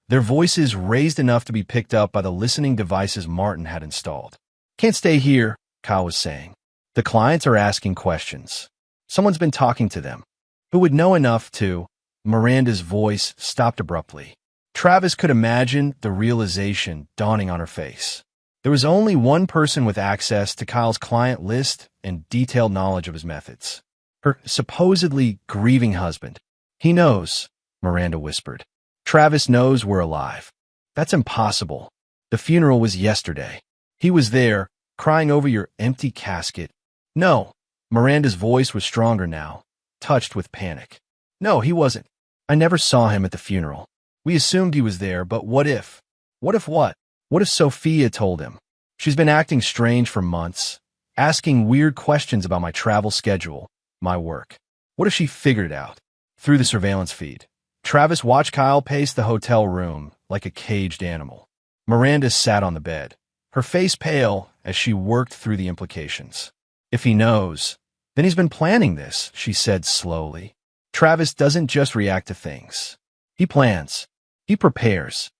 their voices raised enough to be picked up by the listening devices Martin had installed. Can't stay here, Kyle was saying. The clients are asking questions. Someone's been talking to them. Who would know enough to? Miranda's voice stopped abruptly. Travis could imagine the realization dawning on her face. There was only one person with access to Kyle's client list and detailed knowledge of his methods. Her supposedly grieving husband. He knows, Miranda whispered. Travis knows we're alive. That's impossible. The funeral was yesterday. He was there, crying over your empty casket. No, Miranda's voice was stronger now, touched with panic. No, he wasn't. I never saw him at the funeral. We assumed he was there, but what if? What if what? What if Sophia told him? She's been acting strange for months, asking weird questions about my travel schedule, my work. What if she figured it out? Through the surveillance feed, Travis watched Kyle pace the hotel room like a caged animal. Miranda sat on the bed, her face pale as she worked through the implications. If he knows, then he's been planning this, she said slowly. Travis doesn't just react to things. He plans. He prepares.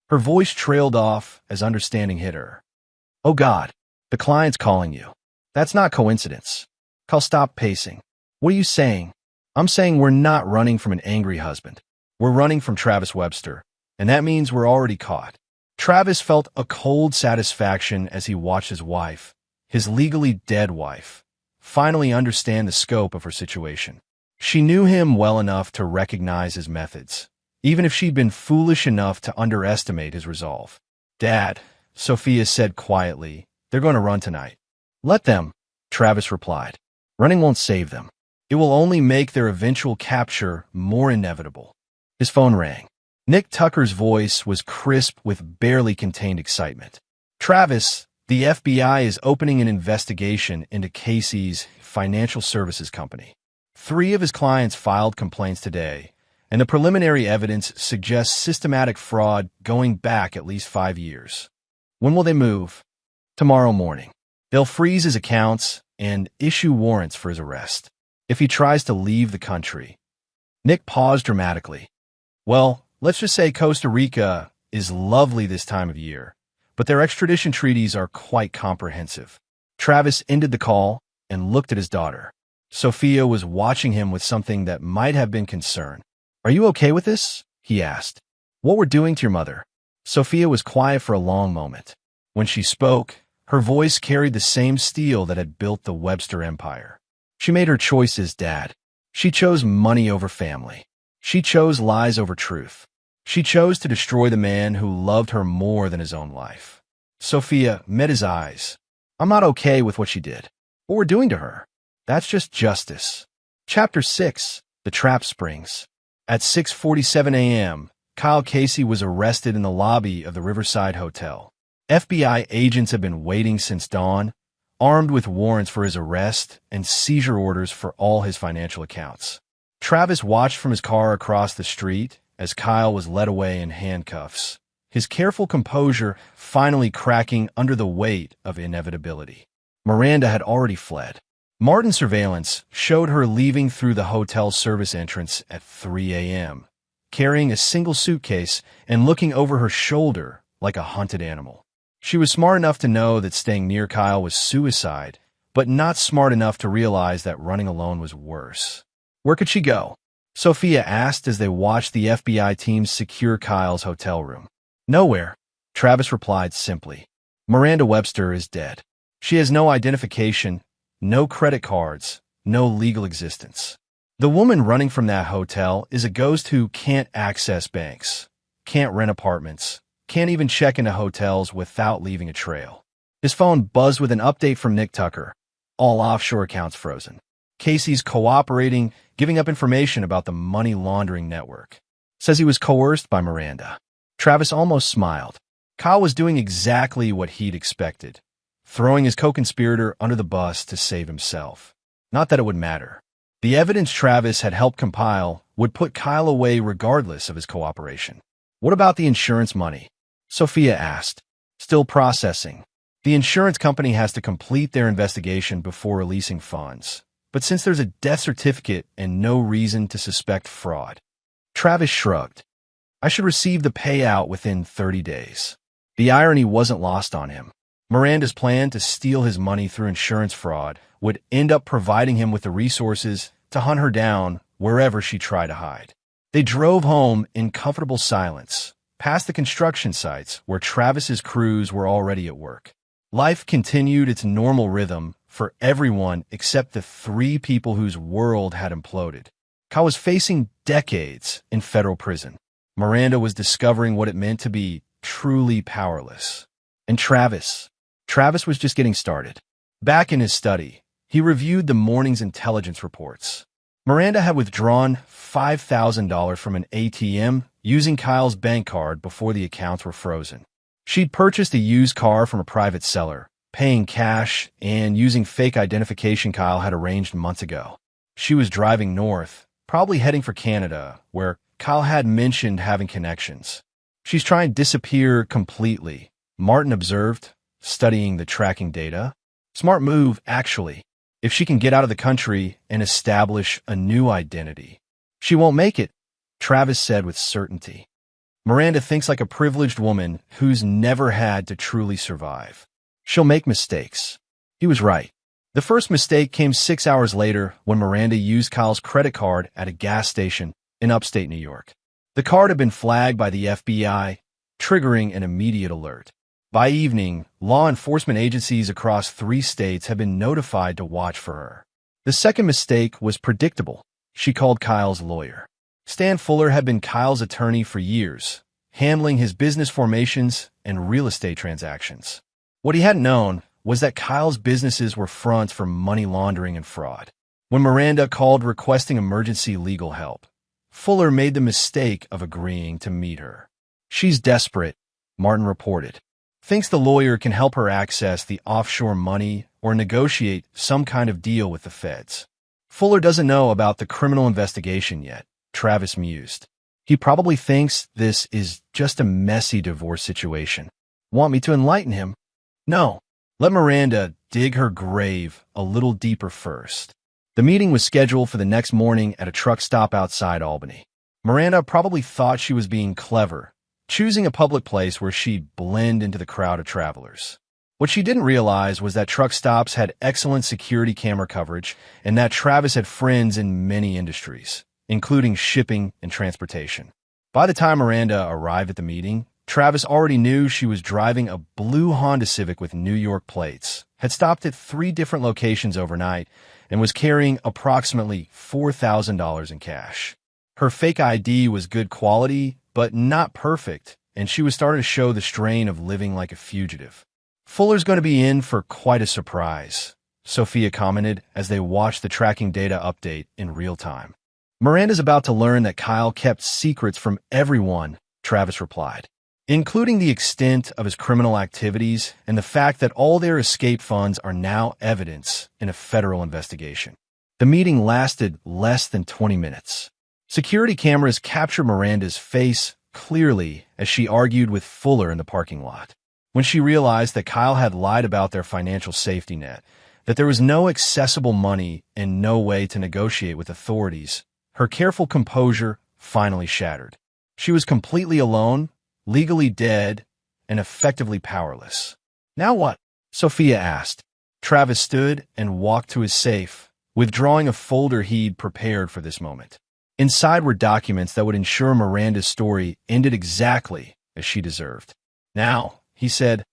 Her voice trailed off as understanding hit her. Oh God, the client's calling you. That's not coincidence. Kyle, stop pacing. What are you saying? I'm saying we're not running from an angry husband. We're running from Travis Webster, and that means we're already caught. Travis felt a cold satisfaction as he watched his wife, his legally dead wife, finally understand the scope of her situation. She knew him well enough to recognize his methods, even if she'd been foolish enough to underestimate his resolve. Dad, Sophia said quietly, they're going to run tonight. Let them, Travis replied. Running won't save them. It will only make their eventual capture more inevitable. His phone rang. Nick Tucker's voice was crisp with barely contained excitement. Travis, the FBI is opening an investigation into Casey's financial services company. 3 of his clients filed complaints today, and the preliminary evidence suggests systematic fraud going back at least 5 years. When will they move? Tomorrow morning. They'll freeze his accounts and issue warrants for his arrest. If he tries to leave the country. Nick paused dramatically. Well, let's just say Costa Rica is lovely this time of year, but their extradition treaties are quite comprehensive. Travis ended the call and looked at his daughter. Sophia was watching him with something that might have been concern. Are you okay with this? He asked. What we're doing to your mother? Sophia was quiet for a long moment. When she spoke, her voice carried the same steel that had built the Webster empire. She made her choices, Dad. She chose money over family. She chose lies over truth. She chose to destroy the man who loved her more than his own life. Sophia met his eyes. I'm not okay with what she did. What we're doing to her. That's just justice. Chapter 6, The Trap Springs. At 6:47 a.m., Kyle Casey was arrested in the lobby of the Riverside Hotel. FBI agents have been waiting since dawn, armed with warrants for his arrest and seizure orders for all his financial accounts. Travis watched from his car across the street as Kyle was led away in handcuffs, his careful composure finally cracking under the weight of inevitability. Miranda had already fled. Martin's surveillance showed her leaving through the hotel service entrance at 3 a.m., carrying a single suitcase and looking over her shoulder like a hunted animal. She was smart enough to know that staying near Kyle was suicide, but not smart enough to realize that running alone was worse. Where could she go? Sophia asked as they watched the FBI team secure Kyle's hotel room. Nowhere, Travis replied simply. Miranda Webster is dead. She has no identification, no credit cards, no legal existence. The woman running from that hotel is a ghost who can't access banks, can't rent apartments, can't even check into hotels without leaving a trail. His phone buzzed with an update from Nick Tucker. All offshore accounts frozen. Casey's cooperating, giving up information about the money laundering network. Says he was coerced by Miranda. Travis almost smiled. Kyle was doing exactly what he'd expected, throwing his co-conspirator under the bus to save himself. Not that it would matter. The evidence Travis had helped compile would put Kyle away regardless of his cooperation. What about the insurance money? Sophia asked. Still processing. The insurance company has to complete their investigation before releasing funds. But since there's a death certificate and no reason to suspect fraud, Travis shrugged. I should receive the payout within 30 days. The irony wasn't lost on him. Miranda's plan to steal his money through insurance fraud would end up providing him with the resources to hunt her down wherever she tried to hide. They drove home in comfortable silence, past the construction sites where Travis's crews were already at work. Life continued its normal rhythm for everyone except the three people whose world had imploded. Kyle was facing decades in federal prison. Miranda was discovering what it meant to be truly powerless. And Travis was just getting started. Back in his study, he reviewed the morning's intelligence reports. Miranda had withdrawn $5,000 from an ATM using Kyle's bank card before the accounts were frozen. She'd purchased a used car from a private seller, paying cash and using fake identification Kyle had arranged months ago. She was driving north, probably heading for Canada, where Kyle had mentioned having connections. She's trying to disappear completely, Martin observed, studying the tracking data. Smart move, actually, if she can get out of the country and establish a new identity. She won't make it, Travis said with certainty. Miranda thinks like a privileged woman who's never had to truly survive. She'll make mistakes. He was right. The first mistake came 6 hours later when Miranda used Kyle's credit card at a gas station in upstate New York. The card had been flagged by the FBI, triggering an immediate alert. By evening, law enforcement agencies across 3 states had been notified to watch for her. The second mistake was predictable. She called Kyle's lawyer. Stan Fuller had been Kyle's attorney for years, handling his business formations and real estate transactions. What he hadn't known was that Kyle's businesses were fronts for money laundering and fraud. When Miranda called requesting emergency legal help, Fuller made the mistake of agreeing to meet her. She's desperate, Martin reported. Thinks the lawyer can help her access the offshore money or negotiate some kind of deal with the feds. Fuller doesn't know about the criminal investigation yet, Travis mused. He probably thinks this is just a messy divorce situation. Want me to enlighten him? No. Let Miranda dig her grave a little deeper first. The meeting was scheduled for the next morning at a truck stop outside Albany. Miranda probably thought she was being clever, choosing a public place where she'd blend into the crowd of travelers. What she didn't realize was that truck stops had excellent security camera coverage and that Travis had friends in many industries, including shipping and transportation. By the time Miranda arrived at the meeting, Travis already knew she was driving a blue Honda Civic with New York plates, had stopped at 3 different locations overnight, and was carrying approximately $4,000 in cash. Her fake ID was good quality, but not perfect, and she was starting to show the strain of living like a fugitive. Fuller's going to be in for quite a surprise, Sophia commented as they watched the tracking data update in real time. Miranda's about to learn that Kyle kept secrets from everyone, Travis replied, including the extent of his criminal activities and the fact that all their escape funds are now evidence in a federal investigation. The meeting lasted less than 20 minutes. Security cameras captured Miranda's face clearly as she argued with Fuller in the parking lot. When she realized that Kyle had lied about their financial safety net, that there was no accessible money and no way to negotiate with authorities, her careful composure finally shattered. She was completely alone, legally dead, and effectively powerless. Now what? Sophia asked. Travis stood and walked to his safe, withdrawing a folder he'd prepared for this moment. Inside were documents that would ensure Miranda's story ended exactly as she deserved. Now, he said,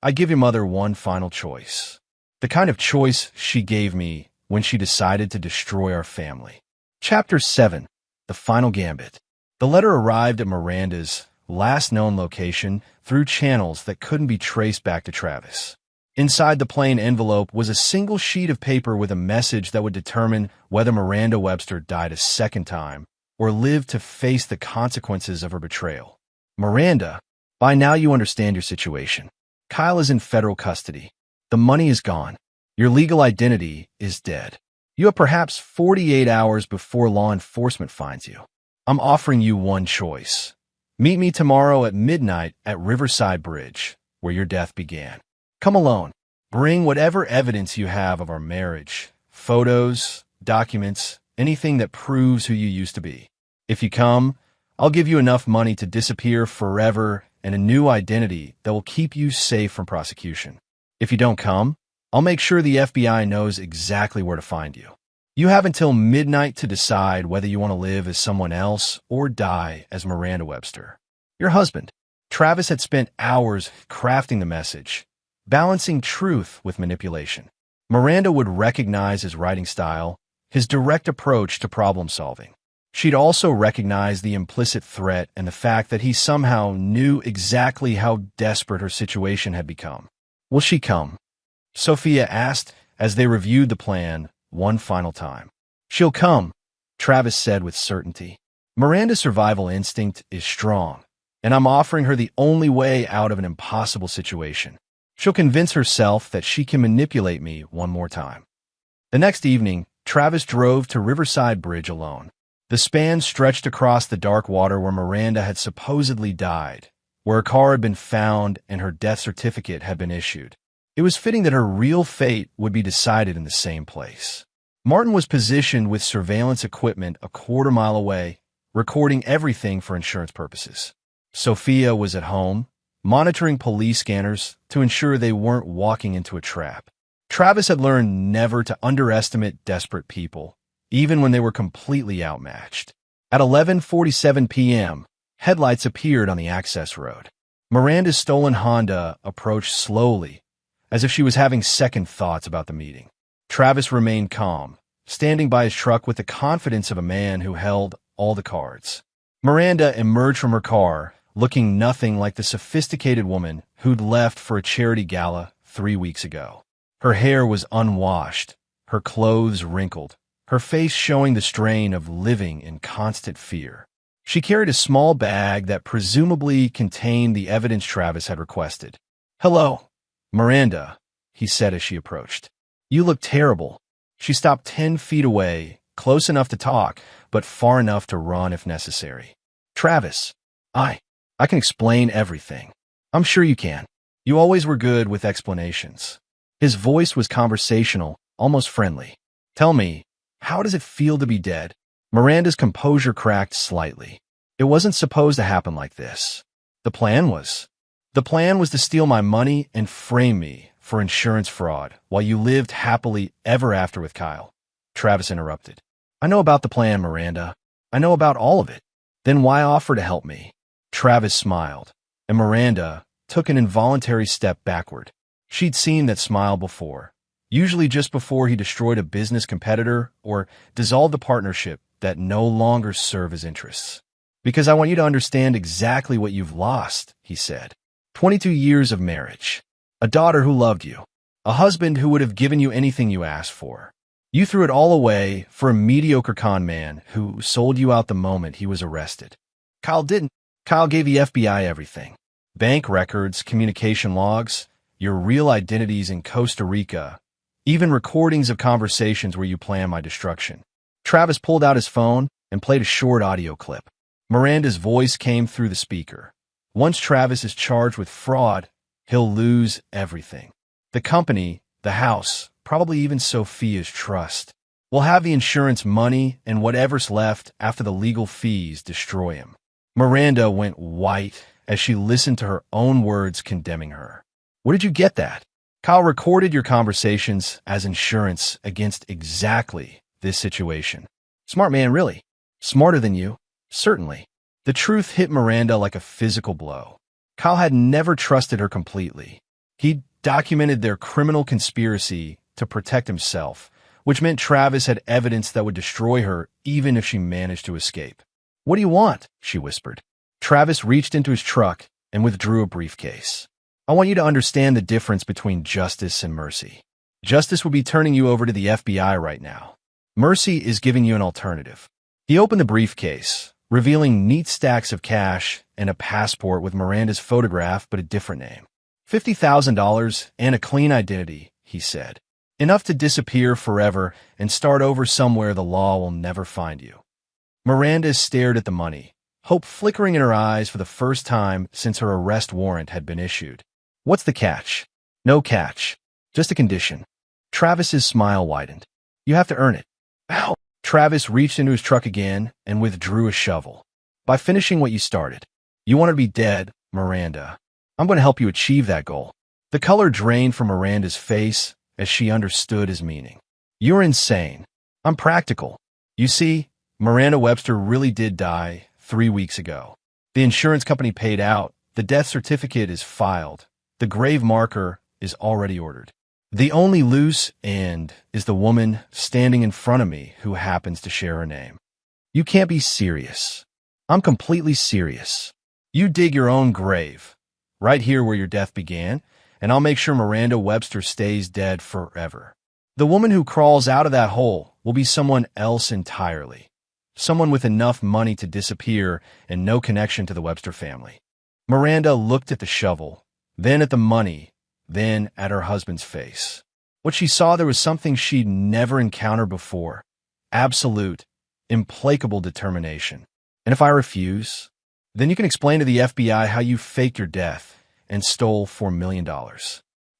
I give your mother one final choice. The kind of choice she gave me when she decided to destroy our family. Chapter 7. The Final Gambit. The letter arrived at Miranda's last known location through channels that couldn't be traced back to Travis. Inside the plain envelope was a single sheet of paper with a message that would determine whether Miranda Webster died a second time or lived to face the consequences of her betrayal. Miranda, by now you understand your situation. Kyle is in federal custody. The money is gone. Your legal identity is dead. You have perhaps 48 hours before law enforcement finds you. I'm offering you one choice. Meet me tomorrow at midnight at Riverside Bridge, where your death began. Come alone. Bring whatever evidence you have of our marriage, photos, documents, anything that proves who you used to be. If you come, I'll give you enough money to disappear forever and a new identity that will keep you safe from prosecution. If you don't come, I'll make sure the FBI knows exactly where to find you. You have until midnight to decide whether you want to live as someone else or die as Miranda Webster. Your husband. Travis had spent hours crafting the message, balancing truth with manipulation. Miranda would recognize his writing style, his direct approach to problem solving. She'd also recognize the implicit threat and the fact that he somehow knew exactly how desperate her situation had become. Will she come? Sophia asked as they reviewed the plan one final time. She'll come, Travis said with certainty. Miranda's survival instinct is strong, and I'm offering her the only way out of an impossible situation. She'll convince herself that she can manipulate me one more time. The next evening, Travis drove to Riverside Bridge alone. The span stretched across the dark water where Miranda had supposedly died, where her car had been found and her death certificate had been issued. It was fitting that her real fate would be decided in the same place. Martin was positioned with surveillance equipment a quarter-mile away, recording everything for insurance purposes. Sophia was at home, monitoring police scanners to ensure they weren't walking into a trap. Travis had learned never to underestimate desperate people, even when they were completely outmatched. At 11:47 p.m., headlights appeared on the access road. Miranda's stolen Honda approached slowly, as if she was having second thoughts about the meeting. Travis remained calm, standing by his truck with the confidence of a man who held all the cards. Miranda emerged from her car, looking nothing like the sophisticated woman who'd left for a charity gala 3 weeks ago. Her hair was unwashed, her clothes wrinkled, her face showing the strain of living in constant fear. She carried a small bag that presumably contained the evidence Travis had requested. Hello, Miranda, he said as she approached. You look terrible. She stopped 10 feet away, close enough to talk, but far enough to run if necessary. Travis, I can explain everything. I'm sure you can. You always were good with explanations. His voice was conversational, almost friendly. Tell me, how does it feel to be dead? Miranda's composure cracked slightly. It wasn't supposed to happen like this. The plan was to steal my money and frame me for insurance fraud while you lived happily ever after with Kyle. Travis interrupted. I know about the plan, Miranda. I know about all of it. Then why offer to help me? Travis smiled, and Miranda took an involuntary step backward. She'd seen that smile before, usually just before he destroyed a business competitor or dissolved a partnership that no longer served his interests. Because I want you to understand exactly what you've lost, he said. 22 years of marriage, a daughter who loved you, a husband who would have given you anything you asked for. You threw it all away for a mediocre con man who sold you out the moment he was arrested. Kyle didn't. Kyle gave the FBI everything. Bank records, communication logs, your real identities in Costa Rica, even recordings of conversations where you planned my destruction. Travis pulled out his phone and played a short audio clip. Miranda's voice came through the speaker. Once Travis is charged with fraud, he'll lose everything. The company, the house, probably even Sophia's trust. We'll have the insurance money and whatever's left after the legal fees destroy him. Miranda went white as she listened to her own words condemning her. Where did you get that? Kyle recorded your conversations as insurance against exactly this situation. Smart man, really. Smarter than you. Certainly. The truth hit Miranda like a physical blow. Kyle had never trusted her completely. He documented their criminal conspiracy to protect himself, which meant Travis had evidence that would destroy her even if she managed to escape. What do you want? She whispered. Travis reached into his truck and withdrew a briefcase. I want you to understand the difference between justice and mercy. Justice would be turning you over to the FBI right now. Mercy is giving you an alternative. He opened the briefcase, revealing neat stacks of cash and a passport with Miranda's photograph but a different name. $50,000 and a clean identity, he said. Enough to disappear forever and start over somewhere the law will never find you. Miranda stared at the money, hope flickering in her eyes for the first time since her arrest warrant had been issued. What's the catch? No catch. Just a condition. Travis's smile widened. You have to earn it. Ow! Travis reached into his truck again and withdrew a shovel. By finishing what you started. You want her to be dead, Miranda. I'm going to help you achieve that goal. The color drained from Miranda's face as she understood his meaning. You're insane. I'm practical. You see, Miranda Webster really did die 3 weeks ago. The insurance company paid out. The death certificate is filed. The grave marker is already ordered. The only loose end is the woman standing in front of me who happens to share her name. You can't be serious. I'm completely serious. You dig your own grave, right here where your death began, and I'll make sure Miranda Webster stays dead forever. The woman who crawls out of that hole will be someone else entirely. Someone with enough money to disappear and no connection to the Webster family. Miranda looked at the shovel, then at the money, then at her husband's face. What she saw there was something she'd never encountered before. Absolute, implacable determination. And if I refuse, then you can explain to the FBI how you faked your death and stole $4 million.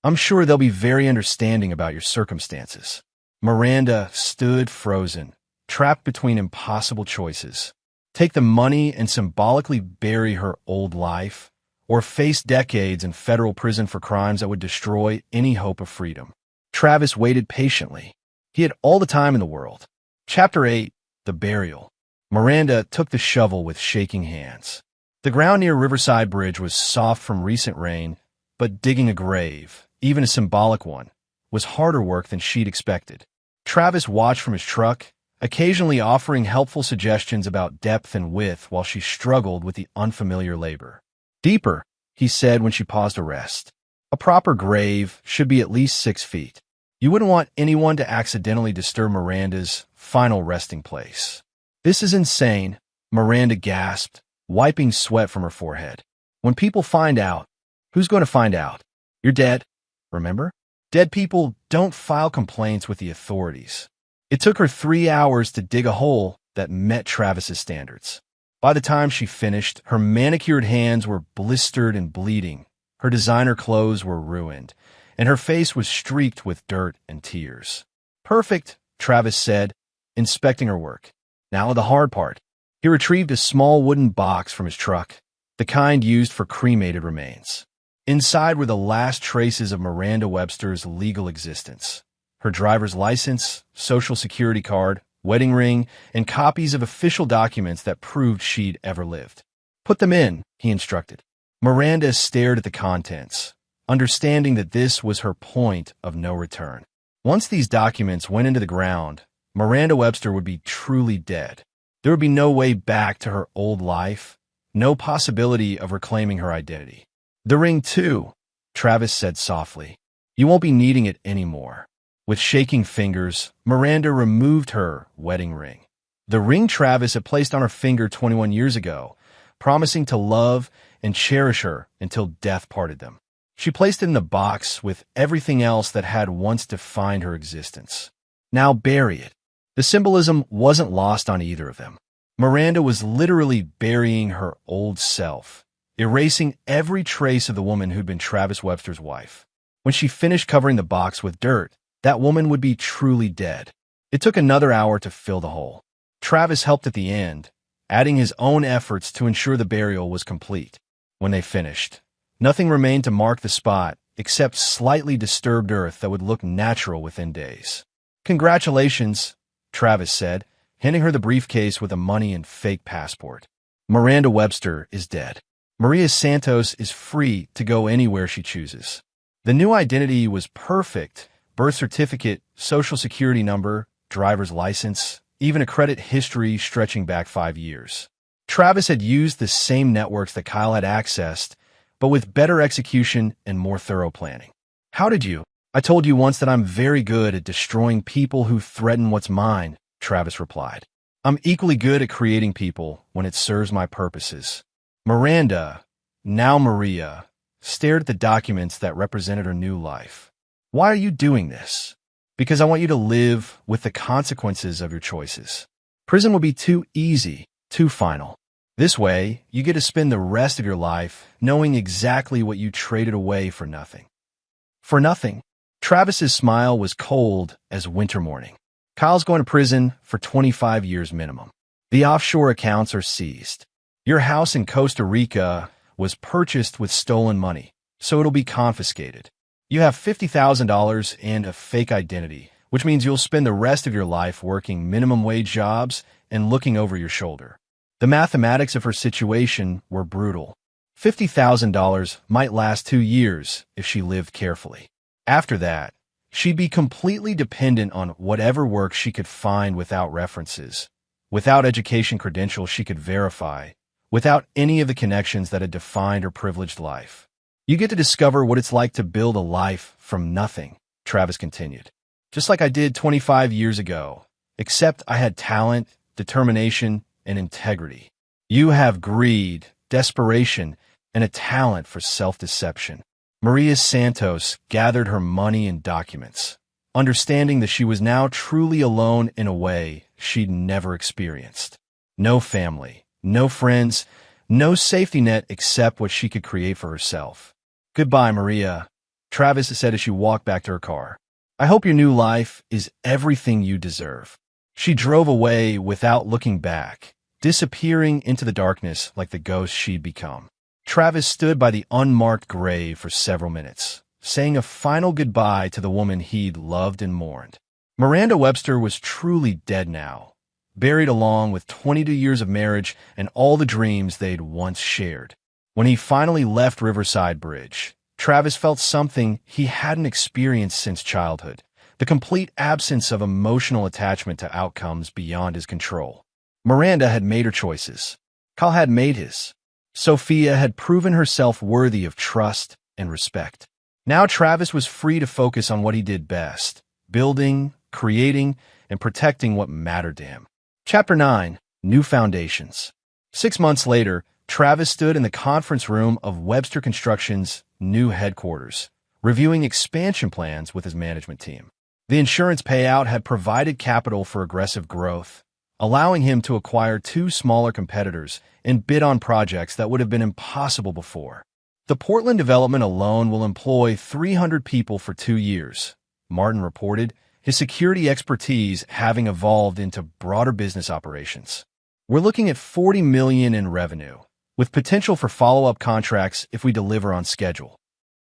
I'm sure they'll be very understanding about your circumstances. Miranda stood frozen, trapped between impossible choices. Take the money and symbolically bury her old life, or face decades in federal prison for crimes that would destroy any hope of freedom. Travis waited patiently. He had all the time in the world. Chapter 8, The Burial. Miranda took the shovel with shaking hands. The ground near Riverside Bridge was soft from recent rain, but digging a grave, even a symbolic one, was harder work than she'd expected. Travis watched from his truck, occasionally offering helpful suggestions about depth and width while she struggled with the unfamiliar labor. Deeper, he said when she paused to rest. A proper grave should be at least 6 feet. You wouldn't want anyone to accidentally disturb Miranda's final resting place. This is insane, Miranda gasped, wiping sweat from her forehead. When people find out, who's going to find out? You're dead, remember? Dead people don't file complaints with the authorities. It took her 3 hours to dig a hole that met Travis's standards. By the time she finished, her manicured hands were blistered and bleeding, her designer clothes were ruined, and her face was streaked with dirt and tears. Perfect, Travis said, inspecting her work. Now the hard part. He retrieved a small wooden box from his truck, the kind used for cremated remains. Inside were the last traces of Miranda Webster's legal existence. Her driver's license, social security card, wedding ring, and copies of official documents that proved she'd ever lived. Put them in, he instructed. Miranda stared at the contents, understanding that this was her point of no return. Once these documents went into the ground, Miranda Webster would be truly dead. There would be no way back to her old life, no possibility of reclaiming her identity. The ring, too, Travis said softly. You won't be needing it anymore. With shaking fingers, Miranda removed her wedding ring. The ring Travis had placed on her finger 21 years ago, promising to love and cherish her until death parted them. She placed it in the box with everything else that had once defined her existence. Now bury it. The symbolism wasn't lost on either of them. Miranda was literally burying her old self, erasing every trace of the woman who'd been Travis Webster's wife. When she finished covering the box with dirt, that woman would be truly dead. It took another hour to fill the hole. Travis helped at the end, adding his own efforts to ensure the burial was complete. When they finished, nothing remained to mark the spot except slightly disturbed earth that would look natural within days. "Congratulations," Travis said, handing her the briefcase with the money and fake passport. "Miranda Webster is dead. Maria Santos is free to go anywhere she chooses." The new identity was perfect: birth certificate, social security number, driver's license, even a credit history stretching back 5 years. Travis had used the same networks that Kyle had accessed, but with better execution and more thorough planning. "How did you? I told you once that I'm very good at destroying people who threaten what's mine," Travis replied. "I'm equally good at creating people when it serves my purposes." Miranda, now Maria, stared at the documents that represented her new life. "Why are you doing this?" "Because I want you to live with the consequences of your choices. Prison would be too easy, too final. This way, you get to spend the rest of your life knowing exactly what you traded away for nothing." "For nothing?" Travis's smile was cold as winter morning. "Kyle's going to prison for 25 years minimum. The offshore accounts are seized. Your house in Costa Rica was purchased with stolen money, so it'll be confiscated. You have $50,000 and a fake identity, which means you'll spend the rest of your life working minimum wage jobs and looking over your shoulder." The mathematics of her situation were brutal. $50,000 might last 2 years if she lived carefully. After that, she'd be completely dependent on whatever work she could find without references, without education credentials she could verify, without any of the connections that had defined her privileged life. "You get to discover what it's like to build a life from nothing," Travis continued. "Just like I did 25 years ago, except I had talent, determination, and integrity. You have greed, desperation, and a talent for self-deception." Maria Santos gathered her money and documents, understanding that she was now truly alone in a way she'd never experienced. No family, no friends, no safety net except what she could create for herself. "Goodbye, Maria," Travis said as she walked back to her car. "I hope your new life is everything you deserve." She drove away without looking back, disappearing into the darkness like the ghost she'd become. Travis stood by the unmarked grave for several minutes, saying a final goodbye to the woman he'd loved and mourned. Miranda Webster was truly dead now, buried along with 22 years of marriage and all the dreams they'd once shared. When he finally left Riverside Bridge, Travis felt something he hadn't experienced since childhood: the complete absence of emotional attachment to outcomes beyond his control. Miranda had made her choices. Kyle had made his. Sophia had proven herself worthy of trust and respect. Now Travis was free to focus on what he did best: building, creating, and protecting what mattered to him. Chapter 9: New Foundations. 6 months later, Travis stood in the conference room of Webster Construction's new headquarters, reviewing expansion plans with his management team. The insurance payout had provided capital for aggressive growth, allowing him to acquire 2 smaller competitors and bid on projects that would have been impossible before. "The Portland development alone will employ 300 people for 2 years, Martin reported, his security expertise having evolved into broader business operations. "We're looking at $40 million in revenue, with potential for follow-up contracts if we deliver on schedule."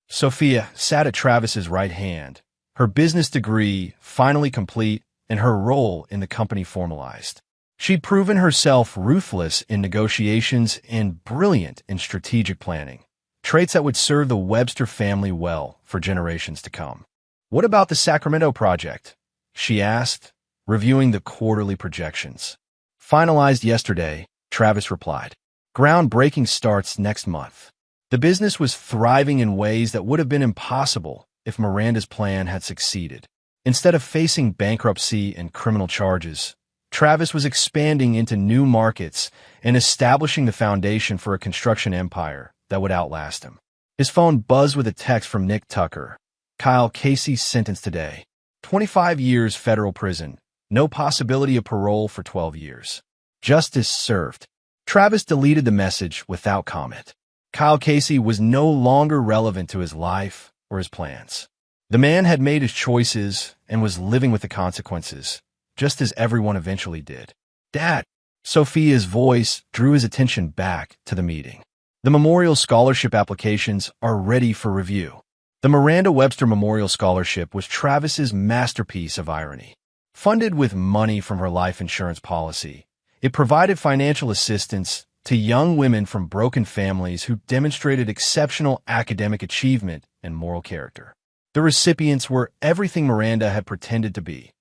Sophia sat at Travis's right hand, her business degree finally complete and her role in the company formalized. She'd proven herself ruthless in negotiations and brilliant in strategic planning, traits that would serve the Webster family well for generations to come. "What about the Sacramento project?" she asked, reviewing the quarterly projections. "Finalized yesterday," Travis replied. "Groundbreaking starts next month." The business was thriving in ways that would have been impossible if Miranda's plan had succeeded. Instead of facing bankruptcy and criminal charges, Travis was expanding into new markets and establishing the foundation for a construction empire that would outlast him. His phone buzzed with a text from Nick Tucker. "Kyle Casey sentenced today. 25 years federal prison. No possibility of parole for 12 years. Justice served." Travis deleted the message without comment. Kyle Casey was no longer relevant to his life or his plans. The man had made his choices and was living with the consequences, just as everyone eventually did. Dad! Sophia's voice drew his attention back to the meeting. The Memorial Scholarship applications are ready for review. The Miranda Webster Memorial Scholarship was Travis's masterpiece of irony. Funded with money from her life insurance policy, it provided financial assistance to young women from broken families who demonstrated exceptional academic achievement and moral character. The recipients were everything Miranda had pretended to be: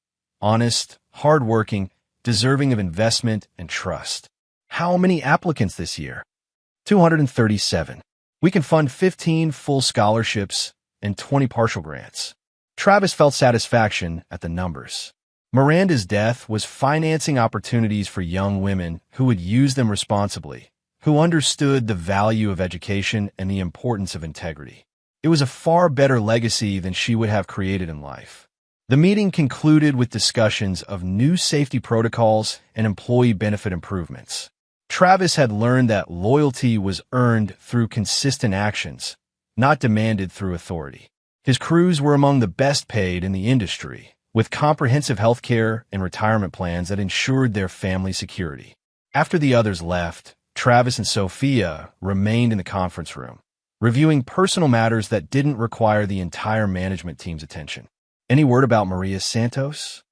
honest, hardworking, deserving of investment and trust. How many applicants this year? 237. We can fund 15 full scholarships and 20 partial grants. Travis felt satisfaction at the numbers. Miranda's death was financing opportunities for young women who would use them responsibly, who understood the value of education and the importance of integrity. It was a far better legacy than she would have created in life. The meeting concluded with discussions of new safety protocols and employee benefit improvements. Travis had learned that loyalty was earned through consistent actions, not demanded through authority. His crews were among the best paid in the industry, with comprehensive health care and retirement plans that ensured their family security. After the others left, Travis and Sophia remained in the conference room, reviewing personal matters that didn't require the entire management team's attention. "Any word about Maria Santos?"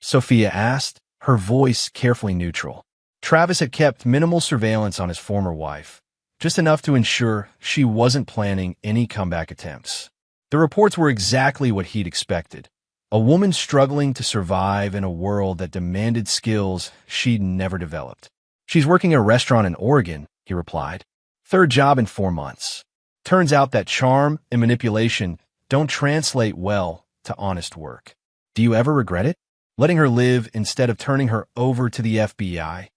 Sophia asked, her voice carefully neutral. Travis had kept minimal surveillance on his former wife, just enough to ensure she wasn't planning any comeback attempts. The reports were exactly what he'd expected: a woman struggling to survive in a world that demanded skills she'd never developed. "She's working at a restaurant in Oregon," he replied. "Third job in 4 months. Turns out that charm and manipulation don't translate well to honest work." "Do you ever regret it? Letting her live instead of turning her over to the FBI?"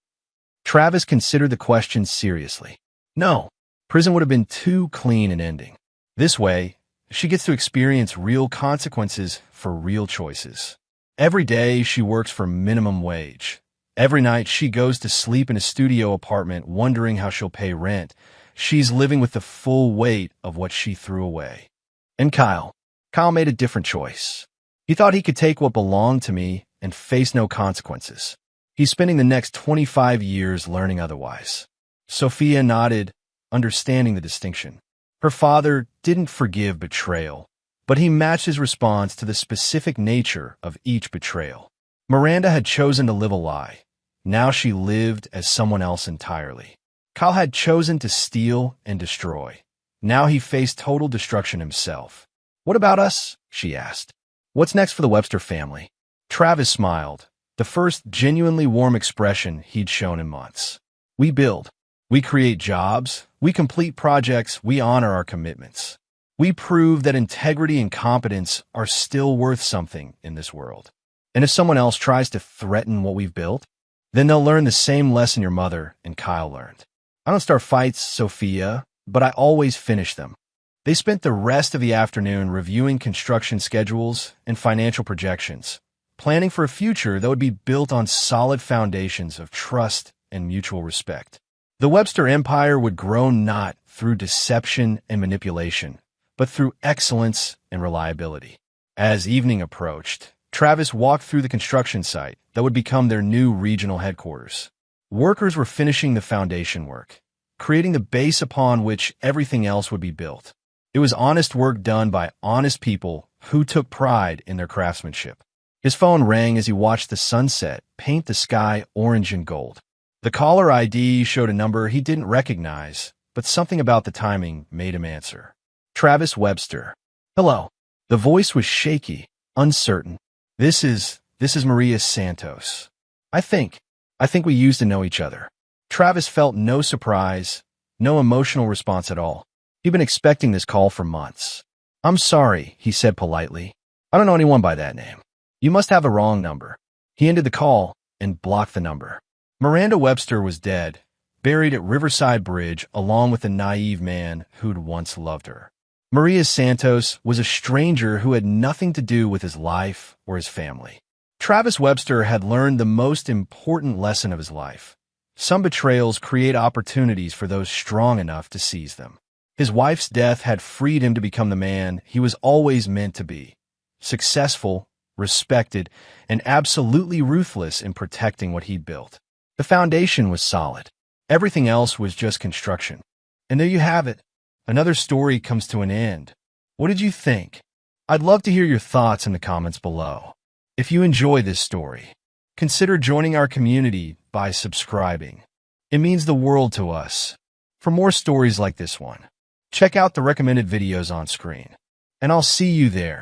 Travis considered the question seriously. "No, prison would have been too clean an ending. This way, she gets to experience real consequences for real choices. Every day she works for minimum wage. Every night she goes to sleep in a studio apartment wondering how she'll pay rent. She's living with the full weight of what she threw away." And Kyle made a different choice. He thought he could take what belonged to me and face no consequences. He's spending the next 25 years learning otherwise. Sophia nodded, understanding the distinction. Her father didn't forgive betrayal, but he matched his response to the specific nature of each betrayal. Miranda had chosen to live a lie. Now she lived as someone else entirely. Kyle had chosen to steal and destroy. Now he faced total destruction himself. "What about us?" she asked. "What's next for the Webster family?" Travis smiled, the first genuinely warm expression he'd shown in months. "We build. We create jobs. We complete projects. We honor our commitments. We prove that integrity and competence are still worth something in this world. And if someone else tries to threaten what we've built, then they'll learn the same lesson your mother and Kyle learned. I don't start fights, Sophia, but I always finish them." They spent the rest of the afternoon reviewing construction schedules and financial projections, planning for a future that would be built on solid foundations of trust and mutual respect. The Webster Empire would grow not through deception and manipulation, but through excellence and reliability. As evening approached, Travis walked through the construction site that would become their new regional headquarters. Workers were finishing the foundation work, creating the base upon which everything else would be built. It was honest work done by honest people who took pride in their craftsmanship. His phone rang as he watched the sunset paint the sky orange and gold. The caller ID showed a number he didn't recognize, but something about the timing made him answer. "Travis Webster." "Hello." The voice was shaky, uncertain. This is Maria Santos. I think we used to know each other." Travis felt no surprise, no emotional response at all. He'd been expecting this call for months. "I'm sorry," he said politely. "I don't know anyone by that name. You must have the wrong number." He ended the call and blocked the number. Miranda Webster was dead, buried at Riverside Bridge along with the naive man who'd once loved her. Maria Santos was a stranger who had nothing to do with his life or his family. Travis Webster had learned the most important lesson of his life. Some betrayals create opportunities for those strong enough to seize them. His wife's death had freed him to become the man he was always meant to be, successful, respected, and absolutely ruthless in protecting what he'd built. The foundation was solid. Everything else was just construction. And there you have it. Another story comes to an end. What did you think? I'd love to hear your thoughts in the comments below. If you enjoy this story, consider joining our community by subscribing. It means the world to us. For more stories like this one, check out the recommended videos on screen. And I'll see you there.